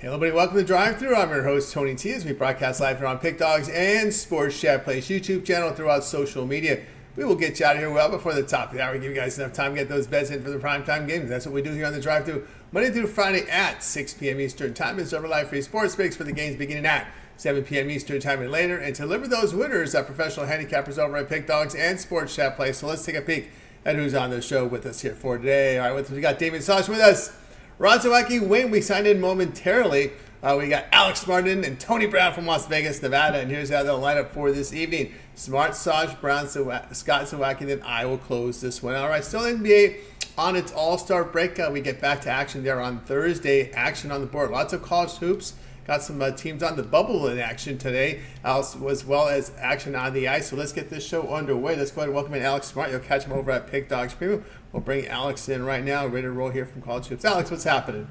Hey, everybody, welcome to Drive Thru. I'm your host, Tony T, as we broadcast live here on Pick Dogs and Sports Chat Place YouTube channel throughout social media. We will get you out of here well before the top of the hour. Give you guys enough time to get those bets in for the primetime games. That's what we do here on the Drive Thru, Monday through Friday at 6 p.m. Eastern Time. It's our live free sports picks for the games beginning at 7 p.m. Eastern Time and later. And to deliver those winners, professional handicappers over at Pick Dogs and Sports Chat Place. So let's take a peek at who's on the show with us here for today. All right, we got Damian Sosh with us. Zawacky win. We signed in momentarily. We got Alex Martin and Tony Brown from Las Vegas, Nevada. And here's how they'll line up for this evening. Smart, Sosh, Brown, Scott, Zawacky, then I will close this one. All right, still NBA on its all-star break. We get back to action there on Thursday. Action on the board. Lots of college hoops. Got some teams on the bubble in action today, as well as action on the ice. So let's get this show underway. Let's go ahead and welcome in Alex Smart. You'll catch him over at Pick Dogs Premium. We'll bring Alex in right now, ready to roll here from college hoops. Alex, what's happening?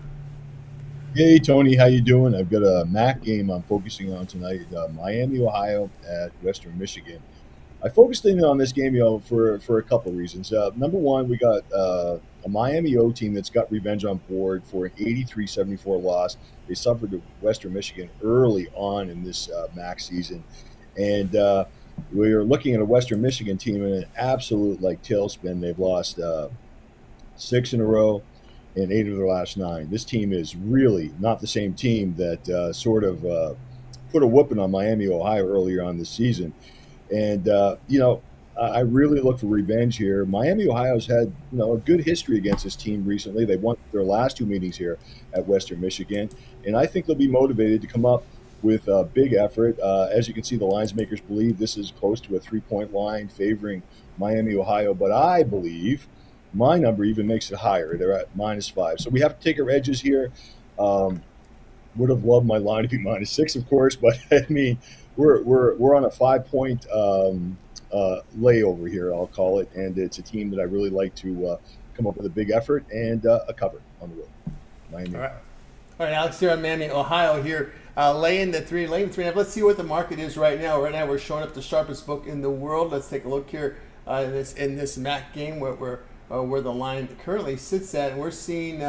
Hey, Tony, how you doing? I've got a MAC game I'm focusing on tonight, Miami, Ohio at Western Michigan. I focused in on this game, for a couple of reasons. Number one, we got a Miami O team that's got revenge on board for an 83-74 loss. They suffered to Western Michigan early on in this MAC season. And we are looking at a Western Michigan team in an absolute tailspin. They've lost 6 in a row in 8 of their last 9. This team is really not the same team that put a whooping on Miami, Ohio earlier on this season. And, I really look for revenge here. Miami, Ohio's had, a good history against this team recently. They won their last 2 meetings here at Western Michigan. And I think they'll be motivated to come up with a big effort. As you can see, the lines makers believe this is close to a 3-point line favoring Miami, Ohio. But I believe my number even makes it higher. They're at -5. So we have to take our edges here. Would have loved my line to be -6, of course, but I mean, we're on a 5-point layover here, I'll call it, and it's a team that I really like to come up with a big effort and a cover on the road. Miami. All right, Alex here on Miami, Ohio here, laying 3.5. Let's see what the market is right now. Right now, we're showing up the sharpest book in the world. Let's take a look here in this MAC game where the line currently sits at. And we're seeing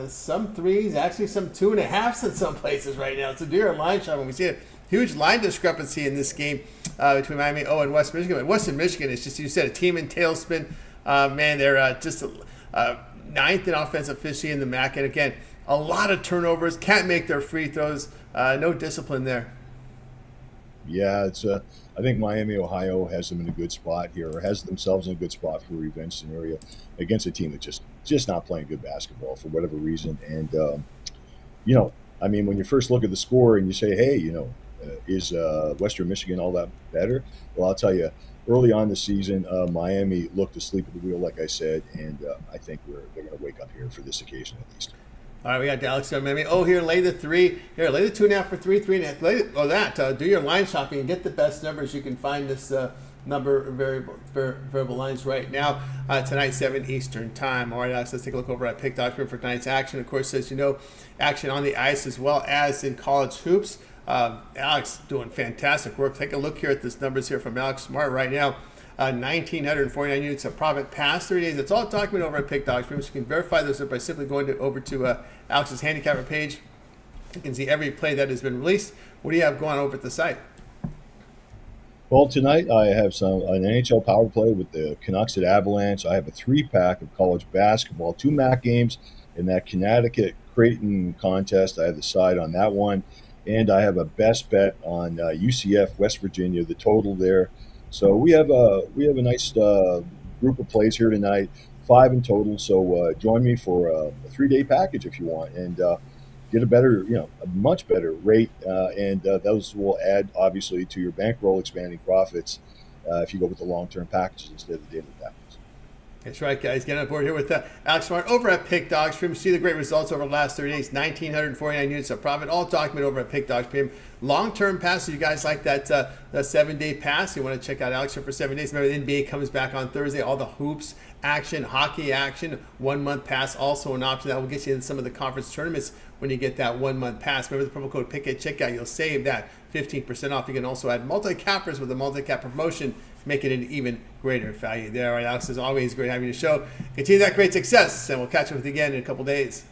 some 3s, actually some 2.5s in some places right now. It's a dear line shot when we see a huge line discrepancy in this game between Miami and West Michigan. But Western Michigan is just, you said, a team in tailspin. Man, they're just 9th in offensive efficiency in the MAC. And again, a lot of turnovers, can't make their free throws, no discipline there. Yeah, it's I think Miami, Ohio has them in a good spot here, or has themselves in a good spot for a revenge scenario against a team that's just not playing good basketball for whatever reason. And, I mean, when you first look at the score and you say, hey, is Western Michigan all that better? Well, I'll tell you, early on this season, Miami looked asleep at the wheel, like I said, and I think they're going to wake up here for this occasion at least. All right, we got Alex on Miami. Here, lay the 3. Here, lay the 2.5 for 3, 3.5. Do your line shopping and get the best numbers. You can find this number variable lines right now tonight, 7 Eastern Time. All right, Alex, let's take a look over at Pick Dogs for tonight's action. Of course, as you know, action on the ice as well as in college hoops. Alex doing fantastic work. Take a look here at this numbers here from Alex Smart right now. 1,949 units of profit past 30 days. It's all documented over at Pick Dogs. You can verify this by simply going over to Alex's handicapper page. You can see every play that has been released. What do you have going over at the site? Well, tonight I have an NHL power play with the Canucks at Avalanche. I have a 3-pack of college basketball, 2 MAC games, in that Connecticut Creighton contest. I have the side on that one, and I have a best bet on UCF West Virginia, the total there. So we have a nice group of plays here tonight, 5 in total. So join me for a 3-day package if you want, and get a much better rate. And those will add obviously to your bankroll, expanding profits if you go with the long-term packages instead of the daily packages. That's right, guys. Get on board here with Alex Smart over at Pick Dogs Premium. See the great results over the last 30 days. 1,949 units of profit, all documented over at Pick Dogs Premium. Long-term passes, you guys like that 7-day pass? You want to check out Alex here for 7 days. Remember, the NBA comes back on Thursday. All the hoops action, hockey action, 1-month pass, also an option that will get you in some of the conference tournaments when you get that 1-month pass. Remember the promo code PICK at checkout. You'll save that 15% off. You can also add multi-cappers with a multi-cap promotion, making it an even greater value there. All right, Alex, as always, great having you on the show. Continue that great success, and we'll catch up with you again in a couple days.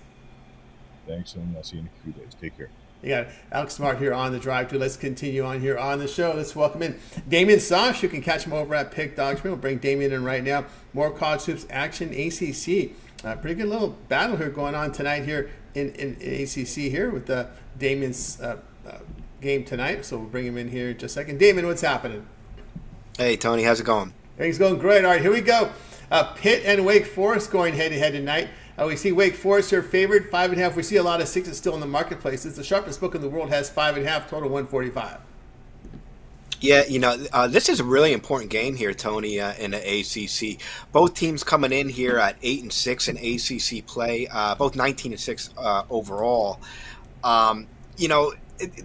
Thanks, and I'll see you in a few days. Take care. You got Alex Smart here on the drive to. Let's continue on here on the show. Let's welcome in Damian Sosh. You can catch him over at Pick Dogs. We'll bring Damian in right now. More college hoops action, ACC. Pretty good little battle here going on tonight here in ACC here with Damian's game tonight. So we'll bring him in here in just a second. Damian, what's happening? Hey, Tony, how's it going? Things going great. All right, here we go. Pitt and Wake Forest going head-to-head tonight. We see Wake Forest here favored 5.5. We see a lot of sixes still in the marketplace. It's the sharpest book in the world, has 5.5, total 145. Yeah, this is a really important game here, Tony, in the ACC. Both teams coming in here at 8-6 in ACC play, both 19-6 overall.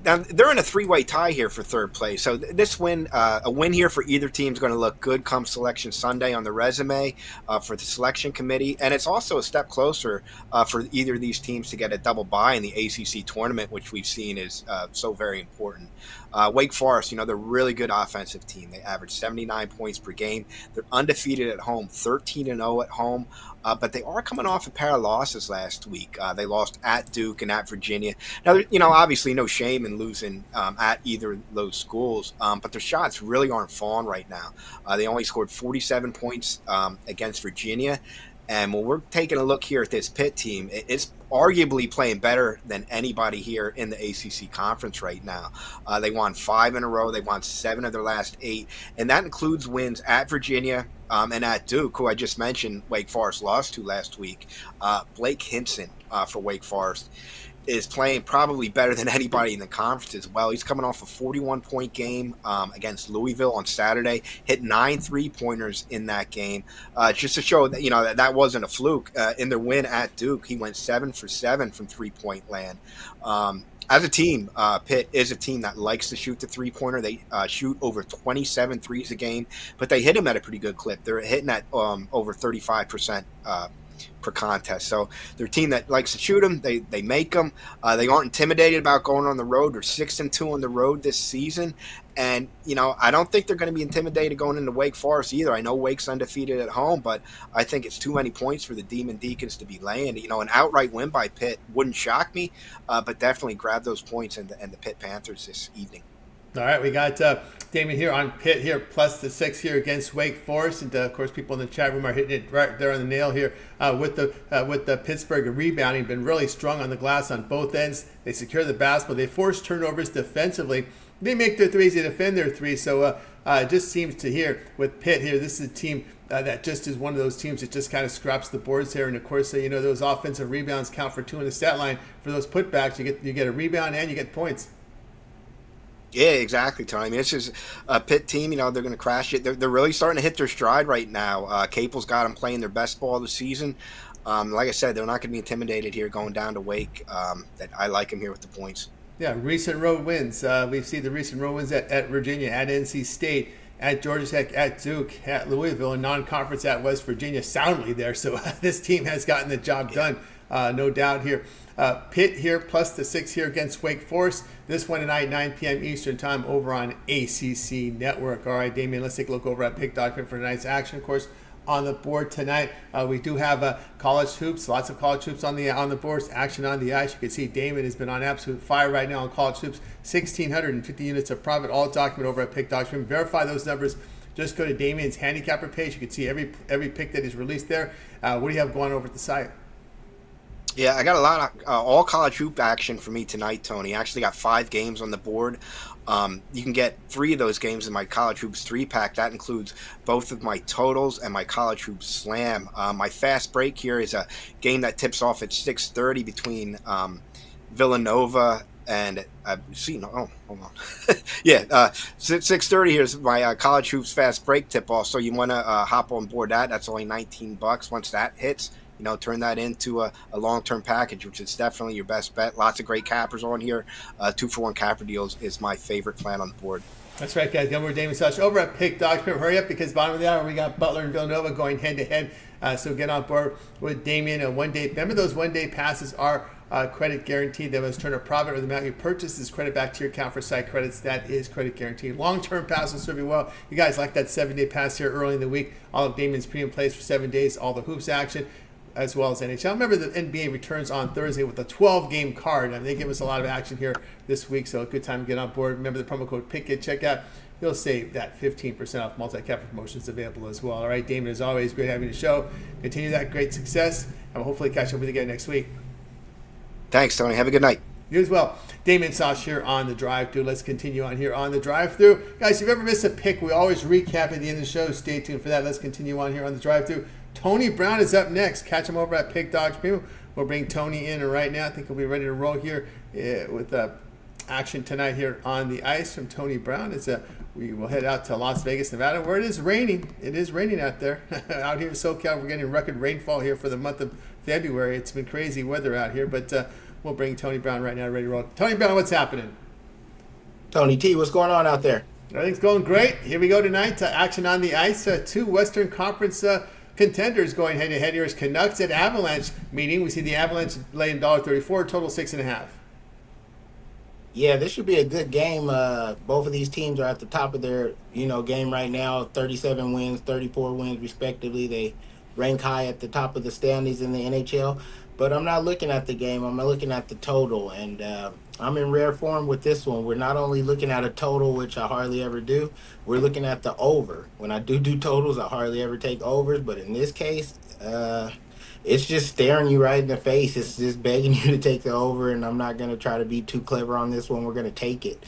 They're in a three-way tie here for third place. So this win, a win here for either team is going to look good come Selection Sunday on the resume for the selection committee. And it's also a step closer for either of these teams to get a double bye in the ACC tournament, which we've seen is so very important. Wake Forest, they're a really good offensive team. They average 79 points per game. They're undefeated at home, 13-0 at home. But they are coming off a pair of losses last week. They lost at Duke and at Virginia. Now, obviously no shame in losing at either of those schools, but their shots really aren't falling right now. They only scored 47 points against Virginia. And when we're taking a look here at this Pitt team, it's arguably playing better than anybody here in the ACC conference right now. They won 5 in a row. They won 7 of their last 8. And that includes wins at Virginia and at Duke, who I just mentioned Wake Forest lost to last week. Blake Hinson for Wake Forest is playing probably better than anybody in the conference as well. He's coming off a 41-point game against Louisville on Saturday, hit 9 3-pointers in that game, just to show that that wasn't a fluke. In their win at Duke, he went 7 for 7 from three-point land. As a team, Pitt is a team that likes to shoot the three-pointer. They shoot over 27 threes a game, but they hit them at a pretty good clip. They're hitting at over 35% per contest. So they're a team that likes to shoot them. They make them. They aren't intimidated about going on the road. They're 6-2 on the road this season. And, I don't think they're going to be intimidated going into Wake Forest either. I know Wake's undefeated at home, but I think it's too many points for the Demon Deacons to be laying. An outright win by Pitt wouldn't shock me, but definitely grab those points and the Pitt Panthers this evening. All right, we got Damian here on Pitt here, plus the 6 here against Wake Forest. And, of course, people in the chat room are hitting it right there on the nail here with the Pittsburgh rebounding. Been really strong on the glass on both ends. They secure the basketball. They force turnovers defensively. They make their threes. They defend their threes. So it just seems to here with Pitt here, this is a team that just is one of those teams that just kind of scraps the boards here. And, of course, those offensive rebounds count for 2 in the stat line. For those putbacks, you get a rebound and you get points. Yeah, exactly, Tony. I mean, this is a Pitt team. They're going to crash it. They're really starting to hit their stride right now. Capel's got them playing their best ball of the season. Like I said, they're not going to be intimidated here going down to Wake. That I like them here with the points. Yeah, recent road wins. We see the recent road wins at Virginia, at NC State, at Georgia Tech, at Duke, at Louisville, and non-conference at West Virginia soundly there. So this team has gotten the job done, no doubt here. Pitt here, plus the 6 here against Wake Forest. This one tonight, 9 p.m. Eastern Time over on ACC Network. All right, Damian, let's take a look over at Pick Document for tonight's action. Of course, on the board tonight, we do have college hoops, lots of college hoops on the boards, action on the ice. You can see Damian has been on absolute fire right now on college hoops. 1,650 units of profit, all document over at Pick Document. Verify those numbers. Just go to Damian's handicapper page. You can see every pick that is released there. What do you have going over at the site? Yeah, I got a lot of all college hoop action for me tonight, Tony. I actually got 5 games on the board. You can get 3 of those games in my College Hoops 3-pack. That includes both of my totals and my College Hoops Slam. My fast break here is a game that tips off at 6:30 between Villanova and hold on. Yeah, 6:30 here is my College Hoops fast break tip-off. So you want to hop on board that. That's only $19 once that hits. Turn that into a long-term package, which is definitely your best bet. Lots of great cappers on here. 2-for-1 capper deals is my favorite plan on the board. That's right, guys. Over Damian Sosh over at Pick Dogs. Hurry up because bottom of the hour we got Butler and Villanova going head-to-head. So get on board with Damian. Remember those one-day passes are credit guaranteed. They must turn a profit or the amount you purchase is credit back to your account for site credits. That is credit guaranteed. Long-term pass will serve you well. You guys like that 7-day pass here early in the week. All of Damian's premium plays for 7 days. All the hoops action. as well as NHL. Remember, the NBA returns on Thursday with a 12-game card. I mean, they give us a lot of action here this week, so a good time to get on board. Remember the promo code PICKIT. Check out. You'll save that 15% off multi-cap promotions available as well. All right, Damon, as always, great having you on the show. Continue that great success, and we'll hopefully catch up with you again next week. Thanks, Tony. Have a good night. You as well. Damian Sosh here on the drive-thru. Let's continue on here on the drive-thru. Guys, if you've ever missed a pick, we always recap at the end of the show. Stay tuned for that. Let's continue on here on the drive-thru. Tony Brown is up next. Catch him over at Pick Dogs Premium. We'll bring Tony in right now. I think he'll be ready to roll here with action tonight here on the ice from Tony Brown. We will head out to Las Vegas, Nevada, where it is raining. It is raining out there. Out here in SoCal, we're getting record rainfall here for the month of February. It's been crazy weather out here, but we'll bring Tony Brown right now, ready to roll. Tony Brown, what's happening? Tony T, what's going on out there? Everything's going great. Here we go tonight. Action on the ice. Two Western Conference contenders going head-to-head here is Canucks at Avalanche meeting. We see the Avalanche laying $1.34, total 6.5. Yeah, this should be a good game. Both of these teams are at the top of their game right now. 37 wins, 34 wins respectively. They rank high at the top of the standings in the NHL. But I'm not looking at the game. I'm looking at the total. And I'm in rare form with this one. We're not only looking at a total, which I hardly ever do. We're looking at the over. When I do totals, I hardly ever take overs. But in this case, it's just staring you right in the face. It's just begging you to take the over, and I'm not going to try to be too clever on this one. We're going to take it.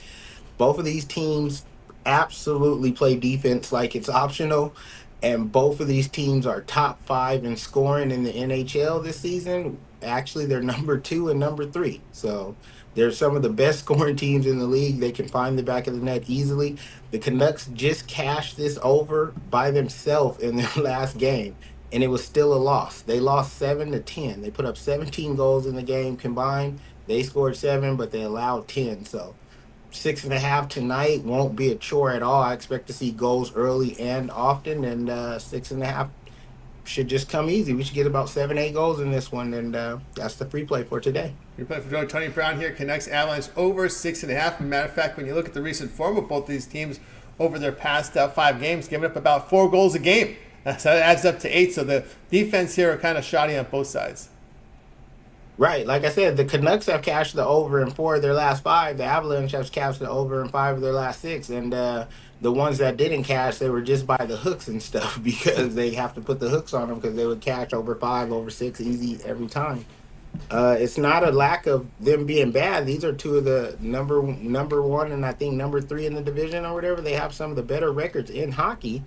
Both of these teams absolutely play defense like it's optional, and both of these teams are top 5 in scoring in the NHL this season. Actually, they're number 2 and number 3. So they're some of the best scoring teams in the league. They can find the back of the net easily. The Canucks just cashed this over by themselves in their last game, and it was still a loss. They lost 7-10. They put up 17 goals in the game combined. They scored 7, but they allowed 10. So 6.5 tonight won't be a chore at all. I expect to see goals early and often, and 6.5 should just come easy. We should get about 7-8 goals in this one, and that's the free play for today. Free play for Tony Brown here. Canucks Avalanche over 6.5. Matter of fact, when you look at the recent form of both these teams over their past 5 games, giving up about 4 goals a game. So that adds up to 8. So the defense here are kind of shoddy on both sides. Right. Like I said, the Canucks have cashed the over in 4 of their last 5. The Avalanche have cashed the over in 5 of their last 6. And the ones that didn't cash, they were just by the hooks and stuff because they have to put the hooks on them because they would cash over 5, over 6 easy every time. It's not a lack of them being bad. These are two of the number 1 and I think number 3 in the division or whatever. They have some of the better records in hockey.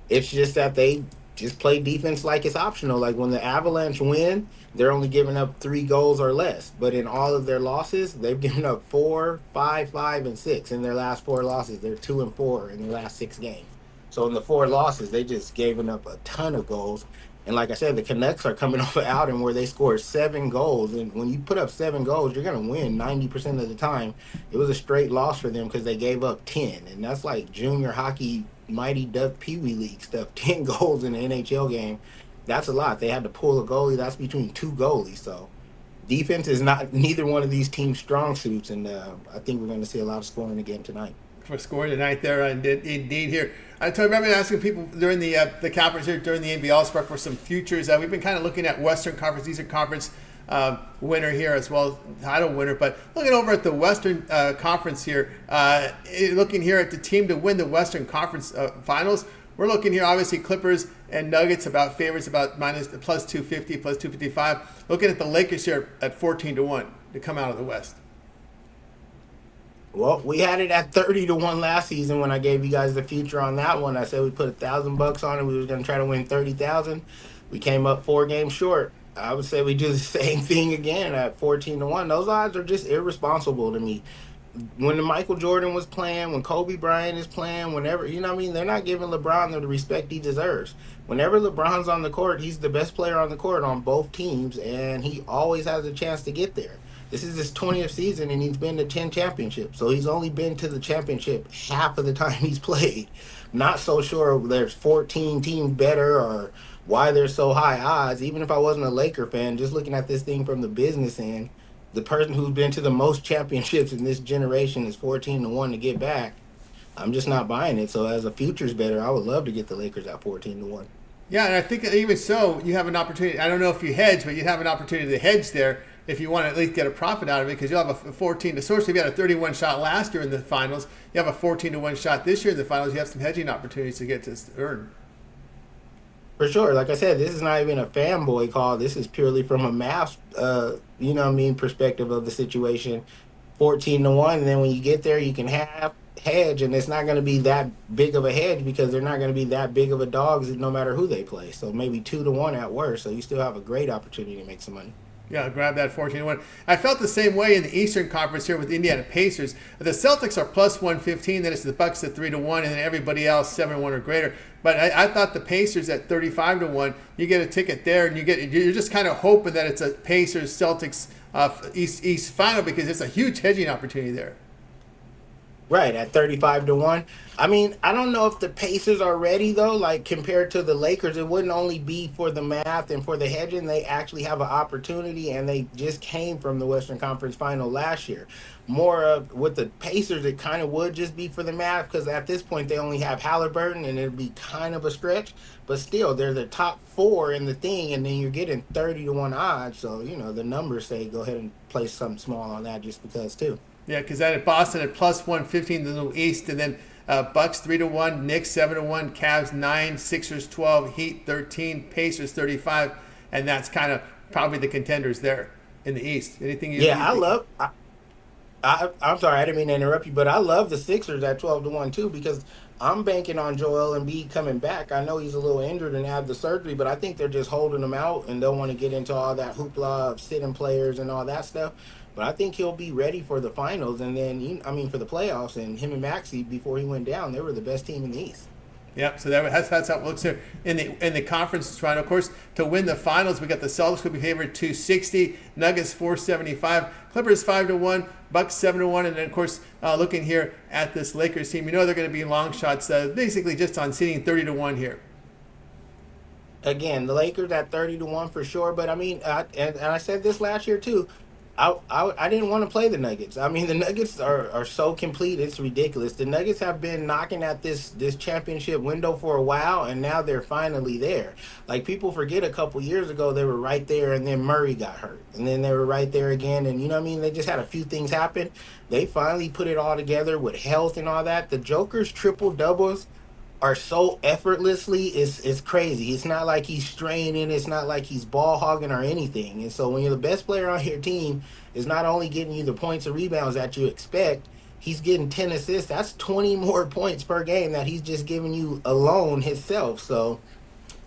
It's just that they just play defense like it's optional. Like when the Avalanche win, they're only giving up 3 goals or less. But in all of their losses, they've given up 4, 5, 5, and 6. In their last 4 losses, they're 2 and 4 in their last 6 games. So in the 4 losses, they just given up a ton of goals. And like I said, the Canucks are coming off an outing where they scored 7 goals. And when you put up 7 goals, you're going to win 90% of the time. It was a straight loss for them because they gave up 10. And that's like junior hockey, Mighty Duck Pee Wee League stuff. 10 goals in an NHL game. That's a lot. They had to pull a goalie. That's between 2 goalies. So defense is not neither one of these teams' strong suits. And I think we're going to see a lot of scoring again tonight. For scoring tonight there, indeed here. I remember asking people during the conference here, during the NBA All-Star for some futures. We've been kind of looking at Western Conference, Eastern Conference winner here as well as title winner. But looking over at the Western Conference here, looking here at the team to win the Western Conference Finals, we're looking here, obviously, Clippers and Nuggets about favorites, about plus 250, plus 255. Looking at the Lakers here at 14-1 to come out of the West. Well, we had it at 30-1 last season when I gave you guys the future on that one. I said we put $1,000 on it. We were going to try to win 30,000. We came up 4 games short. I would say we do the same thing again at 14-1. Those odds are just irresponsible to me. When Michael Jordan was playing, when Kobe Bryant is playing, whenever, you know what I mean? They're not giving LeBron the respect he deserves. Whenever LeBron's on the court, he's the best player on the court on both teams, and he always has a chance to get there. This is his 20th season, and he's been to 10 championships. So he's only been to the championship half of the time he's played. Not so sure there's 14 teams better or why they're so high odds. Even if I wasn't a Laker fan, just looking at this thing from the business end, the person who's been to the most championships in this generation is 14-1 to get back. I'm just not buying it. So as a futures bettor, I would love to get the Lakers at 14-1. Yeah, and I think that even so, you have an opportunity. I don't know if you hedge, but you'd have an opportunity to hedge there if you want to at least get a profit out of it, because you'll have a 14 to source. If you had a 31 shot last year in the finals, you have a 14-1 shot this year in the finals. You have some hedging opportunities to get to earn. For sure. Like I said, this is not even a fanboy call. This is purely from a math, perspective of the situation. 14-1, and then when you get there, you can have hedge, and it's not going to be that big of a hedge because they're not going to be that big of a dogs no matter who they play. So maybe 2-1 at worst. So you still have a great opportunity to make some money. Yeah, grab that 14-1. I felt the same way in the Eastern Conference here with the Indiana Pacers. The Celtics are plus 115, then it's the Bucks at 3-1, and then everybody else 7-1 or greater. But I thought the Pacers at 35-1, you get a ticket there, and you're just kind of hoping that it's a Pacers Celtics East final, because it's a huge hedging opportunity there. Right, at 35-1. I mean, I don't know if the Pacers are ready, though. Like, compared to the Lakers, it wouldn't only be for the math and for the hedging. They actually have an opportunity, and they just came from the Western Conference Final last year. More of, with the Pacers, it kind of would just be for the math, because at this point, they only have Halliburton, and it'd be kind of a stretch. But still, they're the top four in the thing, and then you're getting 30-1 odds. So, the numbers say go ahead and place something small on that just because, too. Yeah, because that at Boston at plus 115 in the East, and then Bucks 3-1, Knicks 7-1, Cavs 9, Sixers 12, Heat 13, Pacers 35, and that's kind of probably the contenders there in the East. Anything you? Yeah, I'm sorry, I didn't mean to interrupt you, but I love the Sixers at 12-1 too, because I'm banking on Joel Embiid coming back. I know he's a little injured and had the surgery, but I think they're just holding him out and don't want to get into all that hoopla of sitting players and all that stuff. But I think he'll be ready for the finals, and then for the playoffs. And him and Maxey, before he went down, they were the best team in the East. Yep. So that's how it looks here in the conference run. Of course, to win the finals, we got the Celtics who be favored 260, Nuggets 475, Clippers 5-1, Bucks 7-1, and then of course looking here at this Lakers team, they're going to be long shots, basically just on seating 30-1 here. Again, the Lakers at 30-1 for sure. But I mean, and I said this last year too. I didn't want to play the Nuggets. I mean, the Nuggets are so complete, it's ridiculous. The Nuggets have been knocking at this championship window for a while, and now they're finally there. Like, people forget a couple years ago they were right there, and then Murray got hurt. And then they were right there again, and they just had a few things happen. They finally put it all together with health and all that. The Joker's triple-doubles are so effortlessly, it's crazy. It's not like he's straining, it's not like he's ball hogging or anything. And so when you're the best player on your team, is not only getting you the points and rebounds that you expect, he's getting 10 assists. That's 20 more points per game that he's just giving you alone himself. So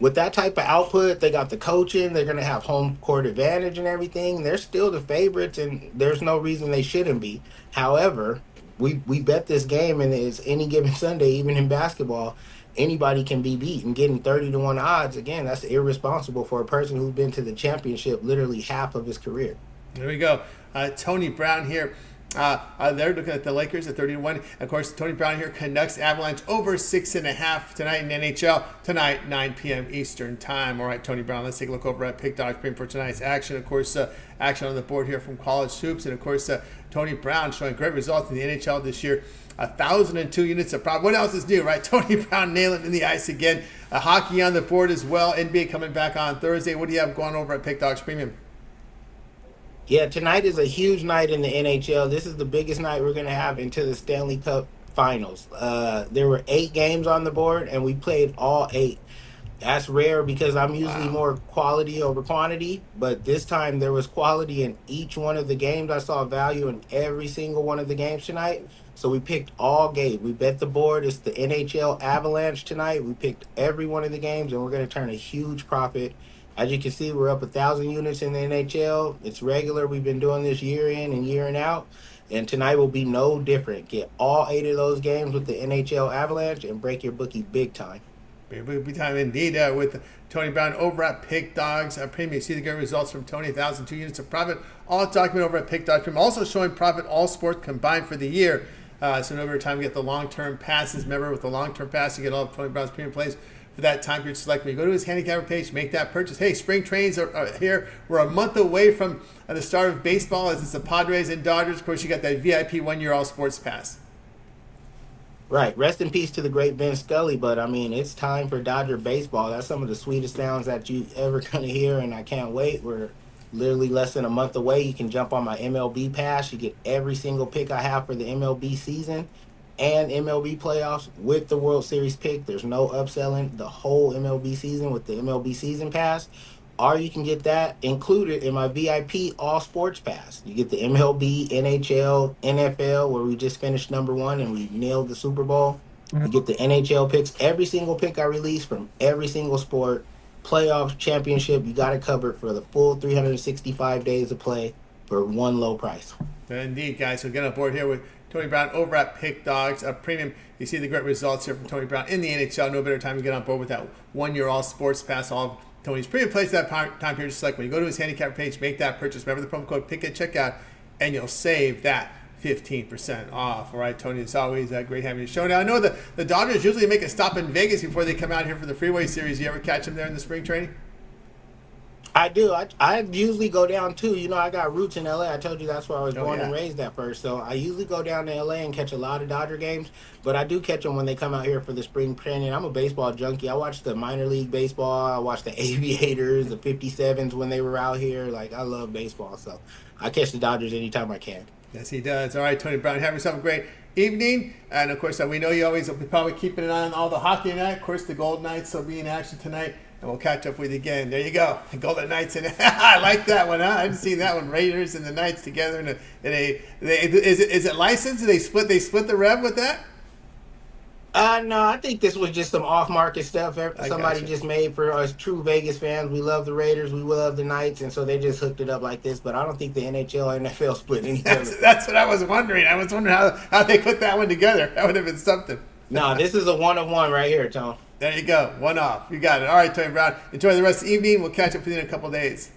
with that type of output, they got the coaching, they're going to have home court advantage and everything. They're still the favorites, and there's no reason they shouldn't be. However, we bet this game, and it's any given Sunday, even in basketball, anybody can be beat. And getting 30-1 odds, again, that's irresponsible for a person who's been to the championship literally half of his career. There we go. Tony Brown here. They're looking at the Lakers at 30-1. Of course, Tony Brown here, Canucks Avalanche over 6.5 tonight in NHL. Tonight, 9 p.m. Eastern time. All right, Tony Brown, let's take a look over at Pick Dog Premium for tonight's action. Of course, action on the board here from College Hoops. And, of course, Tony Brown showing great results in the NHL this year. 1,002 units of profit. What else is new, right? Tony Brown nailing in the ice again. Hockey on the board as well. NBA coming back on Thursday. What do you have going over at Pick Dogs Premium? Yeah, tonight is a huge night in the NHL. This is the biggest night we're going to have into the Stanley Cup Finals. There were 8 games on the board, and we played all 8. That's rare because I'm usually more quality over quantity, but this time there was quality in each one of the games. I saw value in every single one of the games tonight, so we picked all games. We bet the board. It's the NHL Avalanche tonight. We picked every one of the games, and we're going to turn a huge profit. As you can see, we're up 1,000 units in the NHL. It's regular. We've been doing this year in and year out, and tonight will be no different. Get all 8 of those games with the NHL Avalanche and break your bookie big time. Big time indeed with Tony Brown over at Pick Dogs Premium. See the great results from Tony, 1,002 units of profit. All documented over at Pick Dogs Premium. Also showing profit all sports combined for the year. So over time, you get the long-term passes. Remember, with the long-term pass, you get all of Tony Brown's premium plays for that time period select. When you go to his handicapper page, make that purchase. Hey, spring trains are here. We're a month away from the start of baseball as it's the Padres and Dodgers. Of course, you got that VIP 1-year all sports pass. Right. Rest in peace to the great Vin Scully. But I mean, it's time for Dodger baseball. That's some of the sweetest sounds that you ever gonna hear, and I can't wait. We're literally less than a month away. You can jump on my MLB pass. You get every single pick I have for the MLB season and MLB playoffs with the World Series pick. There's no upselling the whole MLB season with the MLB season pass. Or you can get that included in my VIP all sports pass. You get the MLB, NHL, NFL, where we just finished number 1 and we nailed the Super Bowl. You get the NHL picks, every single pick I release from every single sport, playoffs, championship. You got it covered for the full 365 days of play for one low price. Indeed, guys. So get on board here with Tony Brown over at Pick Dogs, a premium. You see the great results here from Tony Brown in the NHL. No better time to get on board with that 1-year all sports pass. All of Tony's premium plays that time period. Just like when you go to his handicap page, make that purchase. Remember the promo code PICK at checkout, and you'll save that 15% off. All right, Tony, it's always great having you show. Now, I know the Dodgers usually make a stop in Vegas before they come out here for the Freeway Series. You ever catch them there in the spring training? I do. I usually go down too. You know, I got roots in LA. I told you that's where I was born yeah. and raised at first. So I usually go down to LA and catch a lot of Dodger games. But I do catch them when they come out here for the spring training. I'm a baseball junkie. I watch the minor league baseball. I watch the Aviators, the 57s when they were out here. Like, I love baseball. So I catch the Dodgers anytime I can. Yes, he does. All right, Tony Brown, have yourself a great evening. And, of course, we know you always will be probably keeping an eye on all the hockey tonight. Of course, the Golden Knights will be in action tonight. And we'll catch up with you again. There you go. The Golden Knights. And I like that one, huh? I haven't seen that one. Raiders and the Knights together. Is it licensed? Do they split the rev with that? No, I think this was just some off-market stuff somebody gotcha. just made for us true Vegas fans. We love the Raiders, we love the Knights, and so they just hooked it up like this. But I don't think the NHL or NFL split any of it. That's what I was wondering. I was wondering how they put that one together. That would have been something. No, this is a one-on-one right here, Tom. There you go. One off. You got it. All right, Tony Brown. Enjoy the rest of the evening. We'll catch up with you in a couple days.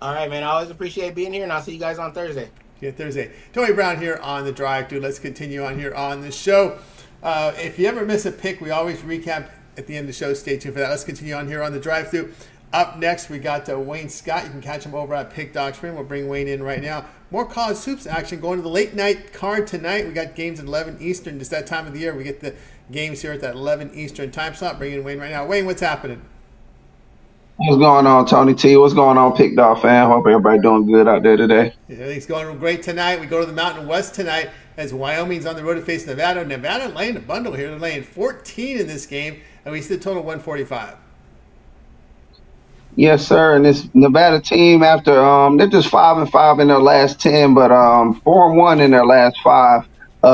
All right, man. I always appreciate being here, and I'll see you guys on Thursday. Yeah, Thursday. Tony Brown here on The Drive, dude. Let's continue on here on the show. If you ever miss a pick, we always recap at the end of the show. Stay tuned for that. Let's continue on here on the drive-thru. Up next, we got Wayne Scott. You can catch him over at Pick Dog Spring. We'll bring Wayne in right now. More college hoops action going to the late night card tonight. We got games at 11 Eastern. Just that time of the year, we get the games here at that 11 Eastern time slot. Bring in Wayne right now. Wayne, what's happening? What's going on, Tony T? What's going on, Pick Dog fan? Hope everybody doing good out there today. Everything's going great tonight. We go to the Mountain West tonight as Wyoming's on the road to face Nevada. Nevada laying a bundle here. They're laying 14 in this game, and we see the total 145. Yes, sir. And this Nevada team, after they're just 5-5 in their last 10, but 4-1 in their last 5.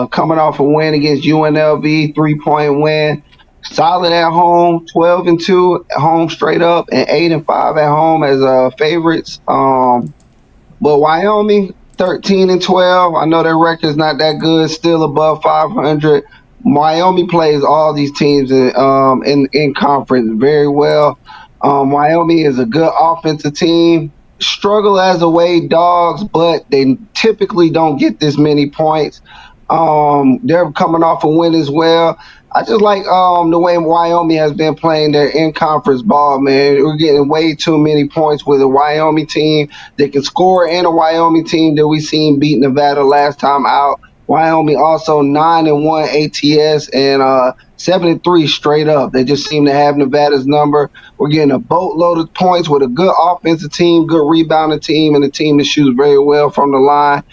Coming off a win against UNLV, 3-point win. Solid at home, 12-2 at home straight up, and 8-5 at home as favorites. But Wyoming, 13-12. I know their record's not that good, still above 500. Wyoming plays all these teams in conference very well. Wyoming is a good offensive team. Struggle as away dogs, but they typically don't get this many points. They're coming off a win as well. I just like the way Wyoming has been playing their in-conference ball, man. We're getting way too many points with a Wyoming team. They can score, and a Wyoming team that we seen beat Nevada last time out. Wyoming also 9-1 ATS and 7-3 straight up. They just seem to have Nevada's number. We're getting a boatload of points with a good offensive team, good rebounding team, and a team that shoots very well from the line.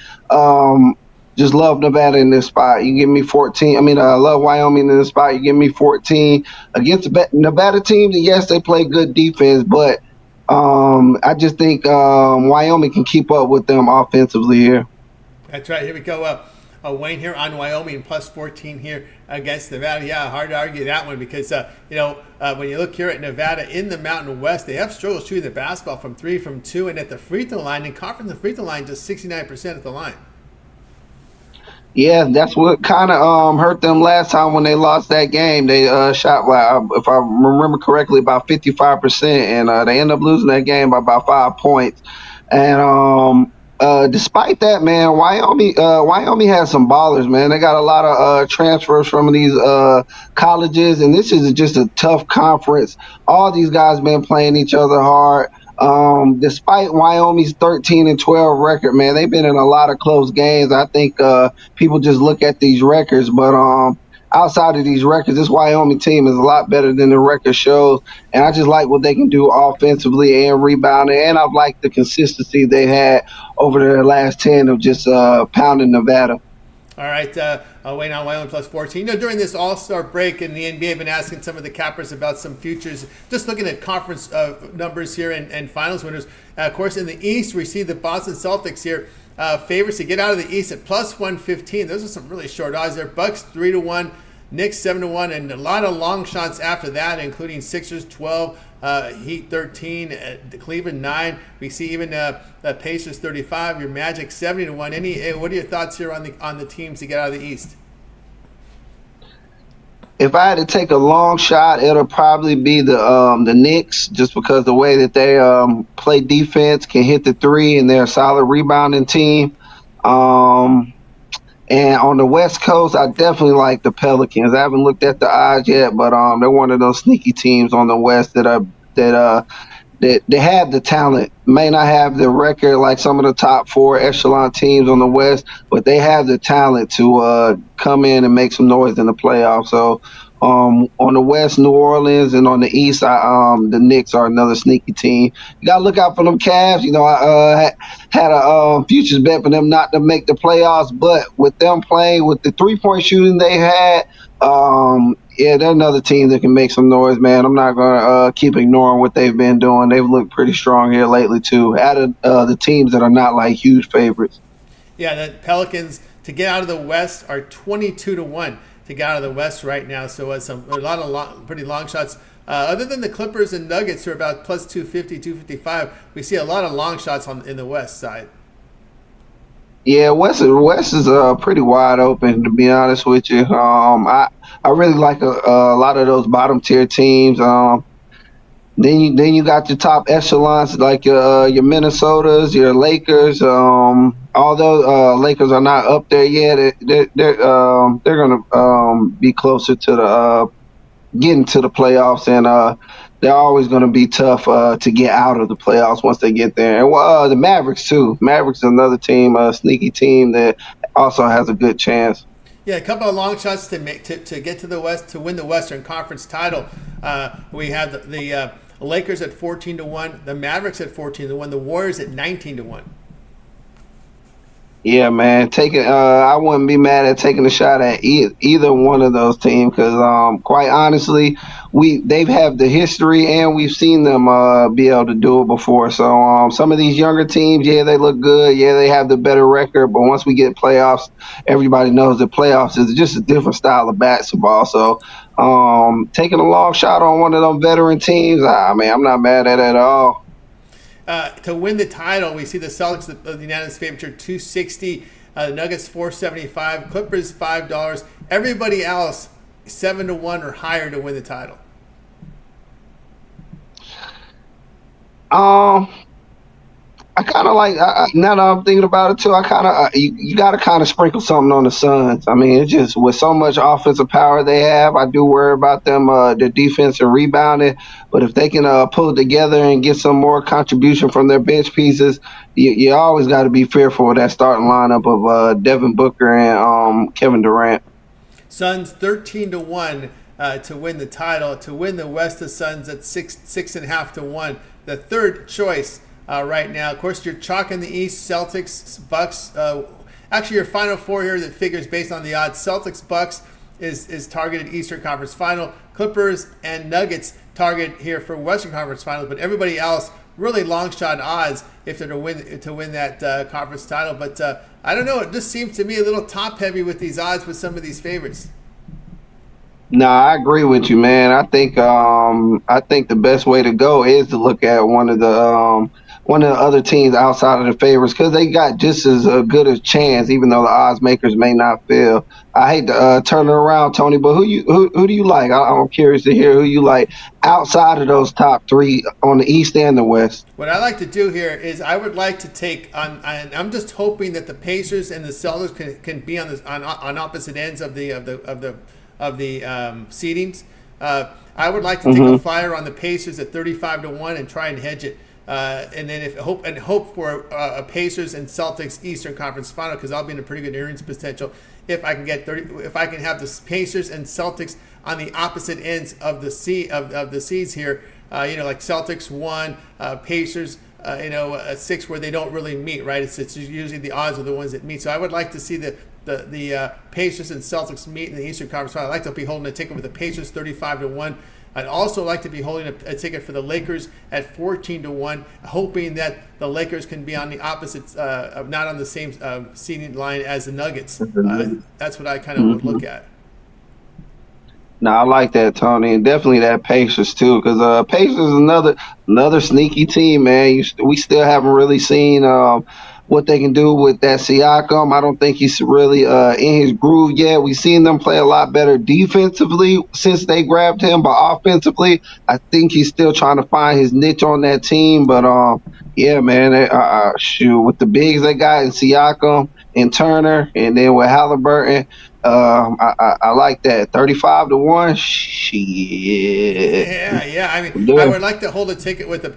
Just love Nevada in this spot. You give me 14. I love Wyoming in this spot. You give me 14 against the Nevada teams. And yes, they play good defense, but I just think Wyoming can keep up with them offensively here. That's right. Here we go. Wayne here on Wyoming, plus 14 here against Nevada. Yeah, hard to argue that one because, when you look here at Nevada in the Mountain West, they have struggled shooting the basketball from 3, from 2, and at the free throw line. And conference the free throw line just 69% at the line. Yeah, that's what kind of hurt them last time when they lost that game. They shot, if I remember correctly, about 55%, and they ended up losing that game by about 5 points. And despite that, man, Wyoming has some ballers, man. They got a lot of transfers from these colleges, and this is just a tough conference. All these guys been playing each other hard. Despite Wyoming's 13-12 record, man, they've been in a lot of close games. I think people just look at these records, but outside of these records, this Wyoming team is a lot better than the record shows. And I just like what they can do offensively and rebounding. And I've liked the consistency they had over their last 10 of just pounding Nevada. All right, Wayne on Wyoming plus 14. During this All-Star break in the NBA, I've been asking some of the cappers about some futures. Just looking at conference numbers here and finals winners. Of course, in the East, we see the Boston Celtics here favorites to get out of the East at plus 115. Those are some really short odds there. Bucks 3-1, Knicks 7-1, and a lot of long shots after that, including Sixers 12, Heat 13, Cleveland 9. We see even Pacers 35. Your Magic 70-1. What are your thoughts here on the teams to get out of the East? If I had to take a long shot, it'll probably be the Knicks, just because the way that they play defense, can hit the three, and they're a solid rebounding team. And on the West Coast, I definitely like the Pelicans. I haven't looked at the odds yet, but they're one of those sneaky teams on the West that they have the talent. May not have the record like some of the top 4 echelon teams on the West, but they have the talent to come in and make some noise in the playoffs. So on the West, New Orleans, and on the East, the Knicks are another sneaky team. You got to look out for them Cavs. I had a futures bet for them not to make the playoffs, but with them playing with the three-point shooting they had, they're another team that can make some noise, man. I'm not going to keep ignoring what they've been doing. They've looked pretty strong here lately, too, out of the teams that are not like huge favorites. Yeah, the Pelicans to get out of the West are 22-1 to get out of the West right now. So a lot of pretty long shots. Other than the Clippers and Nuggets, who are about plus 250, 255, we see a lot of long shots in the West side. Yeah, West is pretty wide open, to be honest with you. I really like a lot of those bottom tier teams. Then you got your top echelons like your Minnesotas, your Lakers. Although Lakers are not up there yet, they're gonna be closer to the getting to the playoffs, and they're always going to be tough to get out of the playoffs once they get there. And the Mavericks too. Mavericks is another team, a sneaky team that also has a good chance. Yeah, a couple of long shots to get to the West, to win the Western Conference title. We have the Lakers at 14-1, the Mavericks at 14-1, the Warriors at 19-1. Yeah, man. I wouldn't be mad at taking a shot at either one of those teams because, quite honestly, they've had the history and we've seen them be able to do it before. So some of these younger teams, yeah, they look good. Yeah, they have the better record. But once we get playoffs, everybody knows that playoffs is just a different style of basketball. So taking a long shot on one of them veteran teams, I'm not mad at it at all. To win the title, we see the Celtics, the unanimous favorite, 260. The Nuggets 475. Clippers $5. Everybody else 7-1 or higher to win the title. I kind of like, now that I'm thinking about it too, I kind of, you got to kind of sprinkle something on the Suns. I mean, it's just with so much offensive power they have, I do worry about them, their defense and rebounding. But if they can pull it together and get some more contribution from their bench pieces, you always got to be fearful of that starting lineup of Devin Booker and Kevin Durant. Suns 13-1 to win the title. To win the West, the Suns at 6.5-1. The third choice. Right now, of course, you're chalking the East, Celtics, Bucks. Actually, your final four here that figures based on the odds. Celtics, Bucks is targeted Eastern Conference Final. Clippers and Nuggets target here for Western Conference Finals. But everybody else, really long shot odds if they're to win that conference title. But I don't know. It just seems to me a little top heavy with these odds with some of these favorites. No, I agree with you, man. I think the best way to go is to look at one of the other teams outside of the favorites because they got just as good a chance, even though the odds makers may not feel. I hate to turn it around, Tony, but who do you like? I'm curious to hear who you like outside of those top three on the East and the West. What I like to do here is I would like to take on. I'm just hoping that the Pacers and the Celtics can be on opposite ends of the seedings. I would like to take a flyer on the Pacers at 35-1 and try and hedge it. and then hope for a Pacers and Celtics Eastern Conference Final, because I'll be in a pretty good earnings potential if I can if I can have the Pacers and Celtics on the opposite ends of the seeds here. Like Celtics 1, Pacers 6, where they don't really meet, right? It's usually the odds are the ones that meet. So I would like to see the Pacers and Celtics meet in the Eastern Conference Final. I'd like to be holding a ticket with the Pacers 35-1. I'd also like to be holding a ticket for the Lakers at 14-1, hoping that the Lakers can be on the opposite, not on the same seeding line as the Nuggets. That's what I kind of would look at. No, I like that, Tony, and definitely that Pacers too, because Pacers is another sneaky team, man. We still haven't really seen what they can do with that Siakam. I don't think he's really in his groove yet. We've seen them play a lot better defensively since they grabbed him, but offensively, I think he's still trying to find his niche on that team. But yeah, man, with the bigs they got in Siakam and Turner, and then with Halliburton. I like that 35-1. Shit. Yeah. I mean, I would like to hold a ticket with the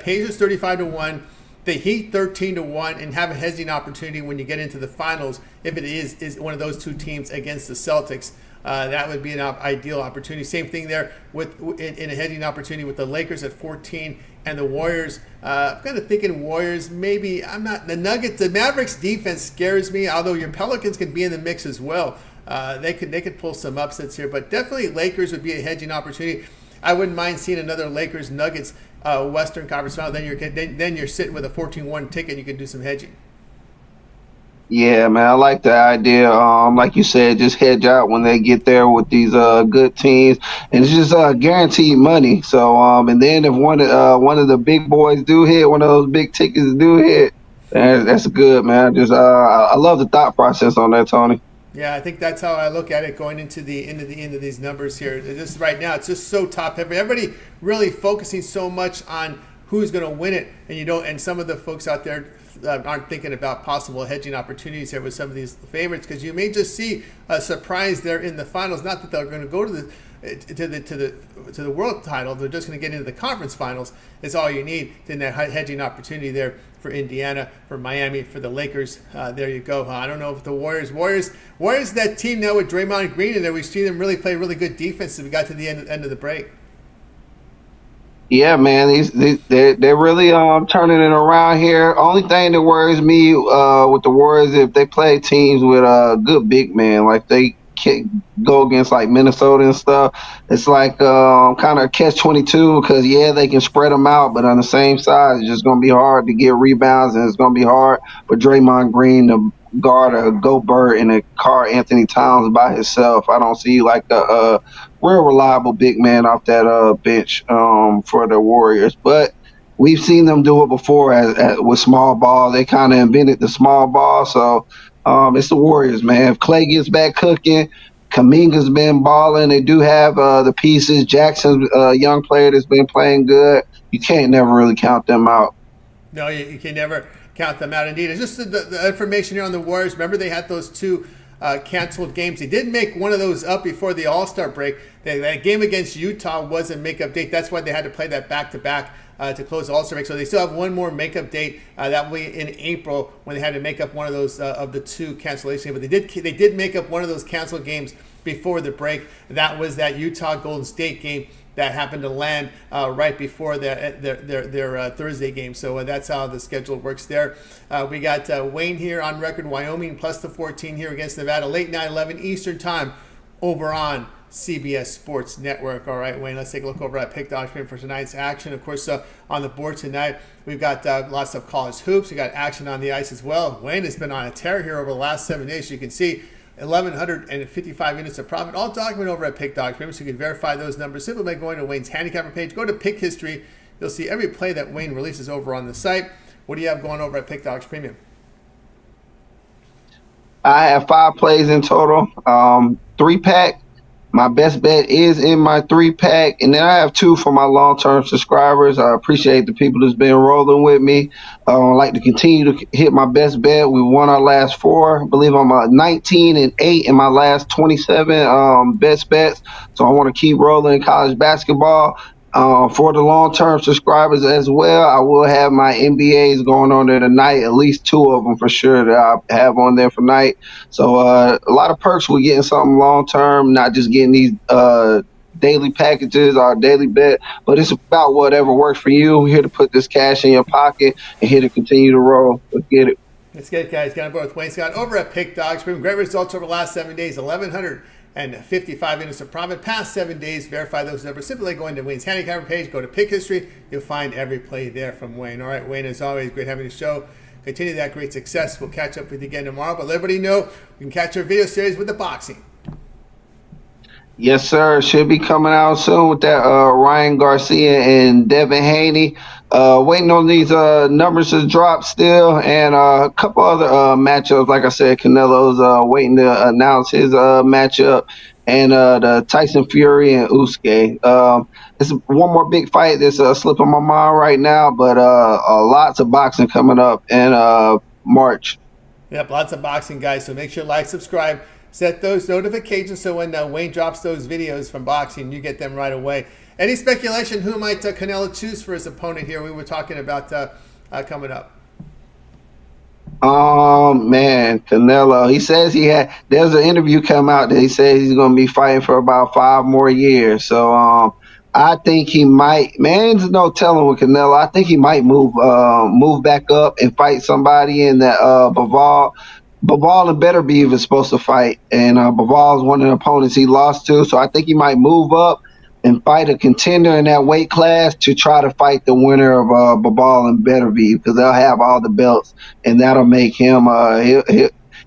Pacers 35-1, the Heat 13-1, and have a hedging opportunity when you get into the finals. If it is one of those two teams against the Celtics, that would be an ideal opportunity. Same thing there in a hedging opportunity with the Lakers at 14 and the Warriors. I'm kind of thinking Warriors. Maybe I'm not. The Nuggets, the Mavericks defense scares me. Although your Pelicans can be in the mix as well. They could pull some upsets here, but definitely Lakers would be a hedging opportunity. I wouldn't mind seeing another Lakers Nuggets Western Conference Final. Then you're sitting with a 14-1 ticket. You can do some hedging. Yeah, man, I like the idea. Like you said, just hedge out when they get there with these good teams, and it's just guaranteed money. So, and then if one of the big boys do hit, one of those big tickets do hit, that's good, man. I love the thought process on that, Tony. Yeah, I think that's how I look at it going into the end of these numbers here. Just right now, it's just so top heavy. Everybody really focusing so much on who's going to win it, and some of the folks out there aren't thinking about possible hedging opportunities here with some of these favorites, because you may just see a surprise there in the finals. Not that they're going to go to the world title; they're just going to get into the conference finals. Is all you need. Then that hedging opportunity there for Indiana, for Miami, for the Lakers. There you go. I don't know if the Warriors, that team now with Draymond Green in there. We've seen them really play really good defense as we got to the end of the break. Yeah, man, they're really turning it around here. Only thing that worries me with the Warriors, if they play teams with a good big man, like they can't go against like Minnesota and stuff. It's like kind of catch-22, because they can spread them out, but on the same side, it's just gonna be hard to get rebounds, and it's gonna be hard for Draymond Green to guard a Gobert and a Karl Anthony Towns by himself. I don't see like a real reliable big man off that bench for the Warriors. But we've seen them do it before with small ball. They kind of invented the small ball. So it's the Warriors, man. If Clay gets back cooking, Kuminga's been balling. They do have the pieces. Jackson's a young player that's been playing good. You can't never really count them out. No, you can never count them out. Indeed, it's just the information here on the Warriors. Remember, they had those two canceled games. They did make one of those up before the All-Star break. That game against Utah was a makeup date. That's why they had to play that back-to-back to close the All-Star break. So they still have one more makeup date. That will be in April, when they had to make up one of those of the two cancellation games. But they did make up one of those canceled games before the break. That was that Utah Golden State game that happened to land right before their Thursday game. So that's how the schedule works there. We got Wayne here on record, Wyoming plus the 14 here against Nevada, late 9/11 Eastern time over on CBS Sports Network. All right, Wayne, let's take a look over at Pick Dog for tonight's action. Of course, on the board tonight, we've got lots of college hoops. We got action on the ice as well. Wayne has been on a tear here over the last 7 days. You can see 1,155 units of profit, all documented over at Pick Dog Premium. So you can verify those numbers simply by going to Wayne's handicapper page. Go to Pick History. You'll see every play that Wayne releases over on the site. What do you have going over at Pick Dogs Premium? I have 5 plays in total, 3-pack. My best bet is in my 3-pack, and then I have 2 for my long-term subscribers. I appreciate the people that's been rolling with me. I'd like to continue to hit my best bet. We won our last 4. I believe I'm 19-8 in my last 27 best bets. So I want to keep rolling in college basketball. For the long-term subscribers as well, I will have my NBAs going on there tonight. At least two of them for sure that I have on there for night. So a lot of perks with getting something long-term, not just getting these daily packages or daily bet, but it's about whatever works for you. We're here to put this cash in your pocket and here to continue to roll. Let's get it. Let's get it, guys. Got on board with Wayne Scott over at Pick Dogs. Great results over the last 7 days. 1,155 units of profit. Past 7 days, verify those numbers. Simply going to Wayne's handicapper page, go to Pick History. You'll find every play there from Wayne. All right, Wayne, as always, great having the show. Continue that great success. We'll catch up with you again tomorrow. But let everybody know we can catch our video series with the boxing. Yes, sir. Should be coming out soon with that Ryan Garcia and Devin Haney. Waiting on these numbers to drop still, and a couple other matchups. Like I said, Canelo's waiting to announce his matchup, and the Tyson Fury and Usyk. It's one more big fight that's slipping my mind right now, but lots of boxing coming up in March. Yep, lots of boxing, guys. So make sure to like, subscribe, set those notifications so when Wayne drops those videos from boxing, you get them right away. Any speculation who might Canelo choose for his opponent here? We were talking about coming up. Man, Canelo. He says there's an interview come out that he says he's going to be fighting for about 5 more years. So I think he might. Man, there's no telling with Canelo. I think he might move back up and fight somebody in that Bivol. Bivol and Beterbiev is supposed to fight, and Bivol is one of the opponents he lost to. So I think he might move up and fight a contender in that weight class to try to fight the winner of Bivol and Beterbiev, because they'll have all the belts, and that'll make him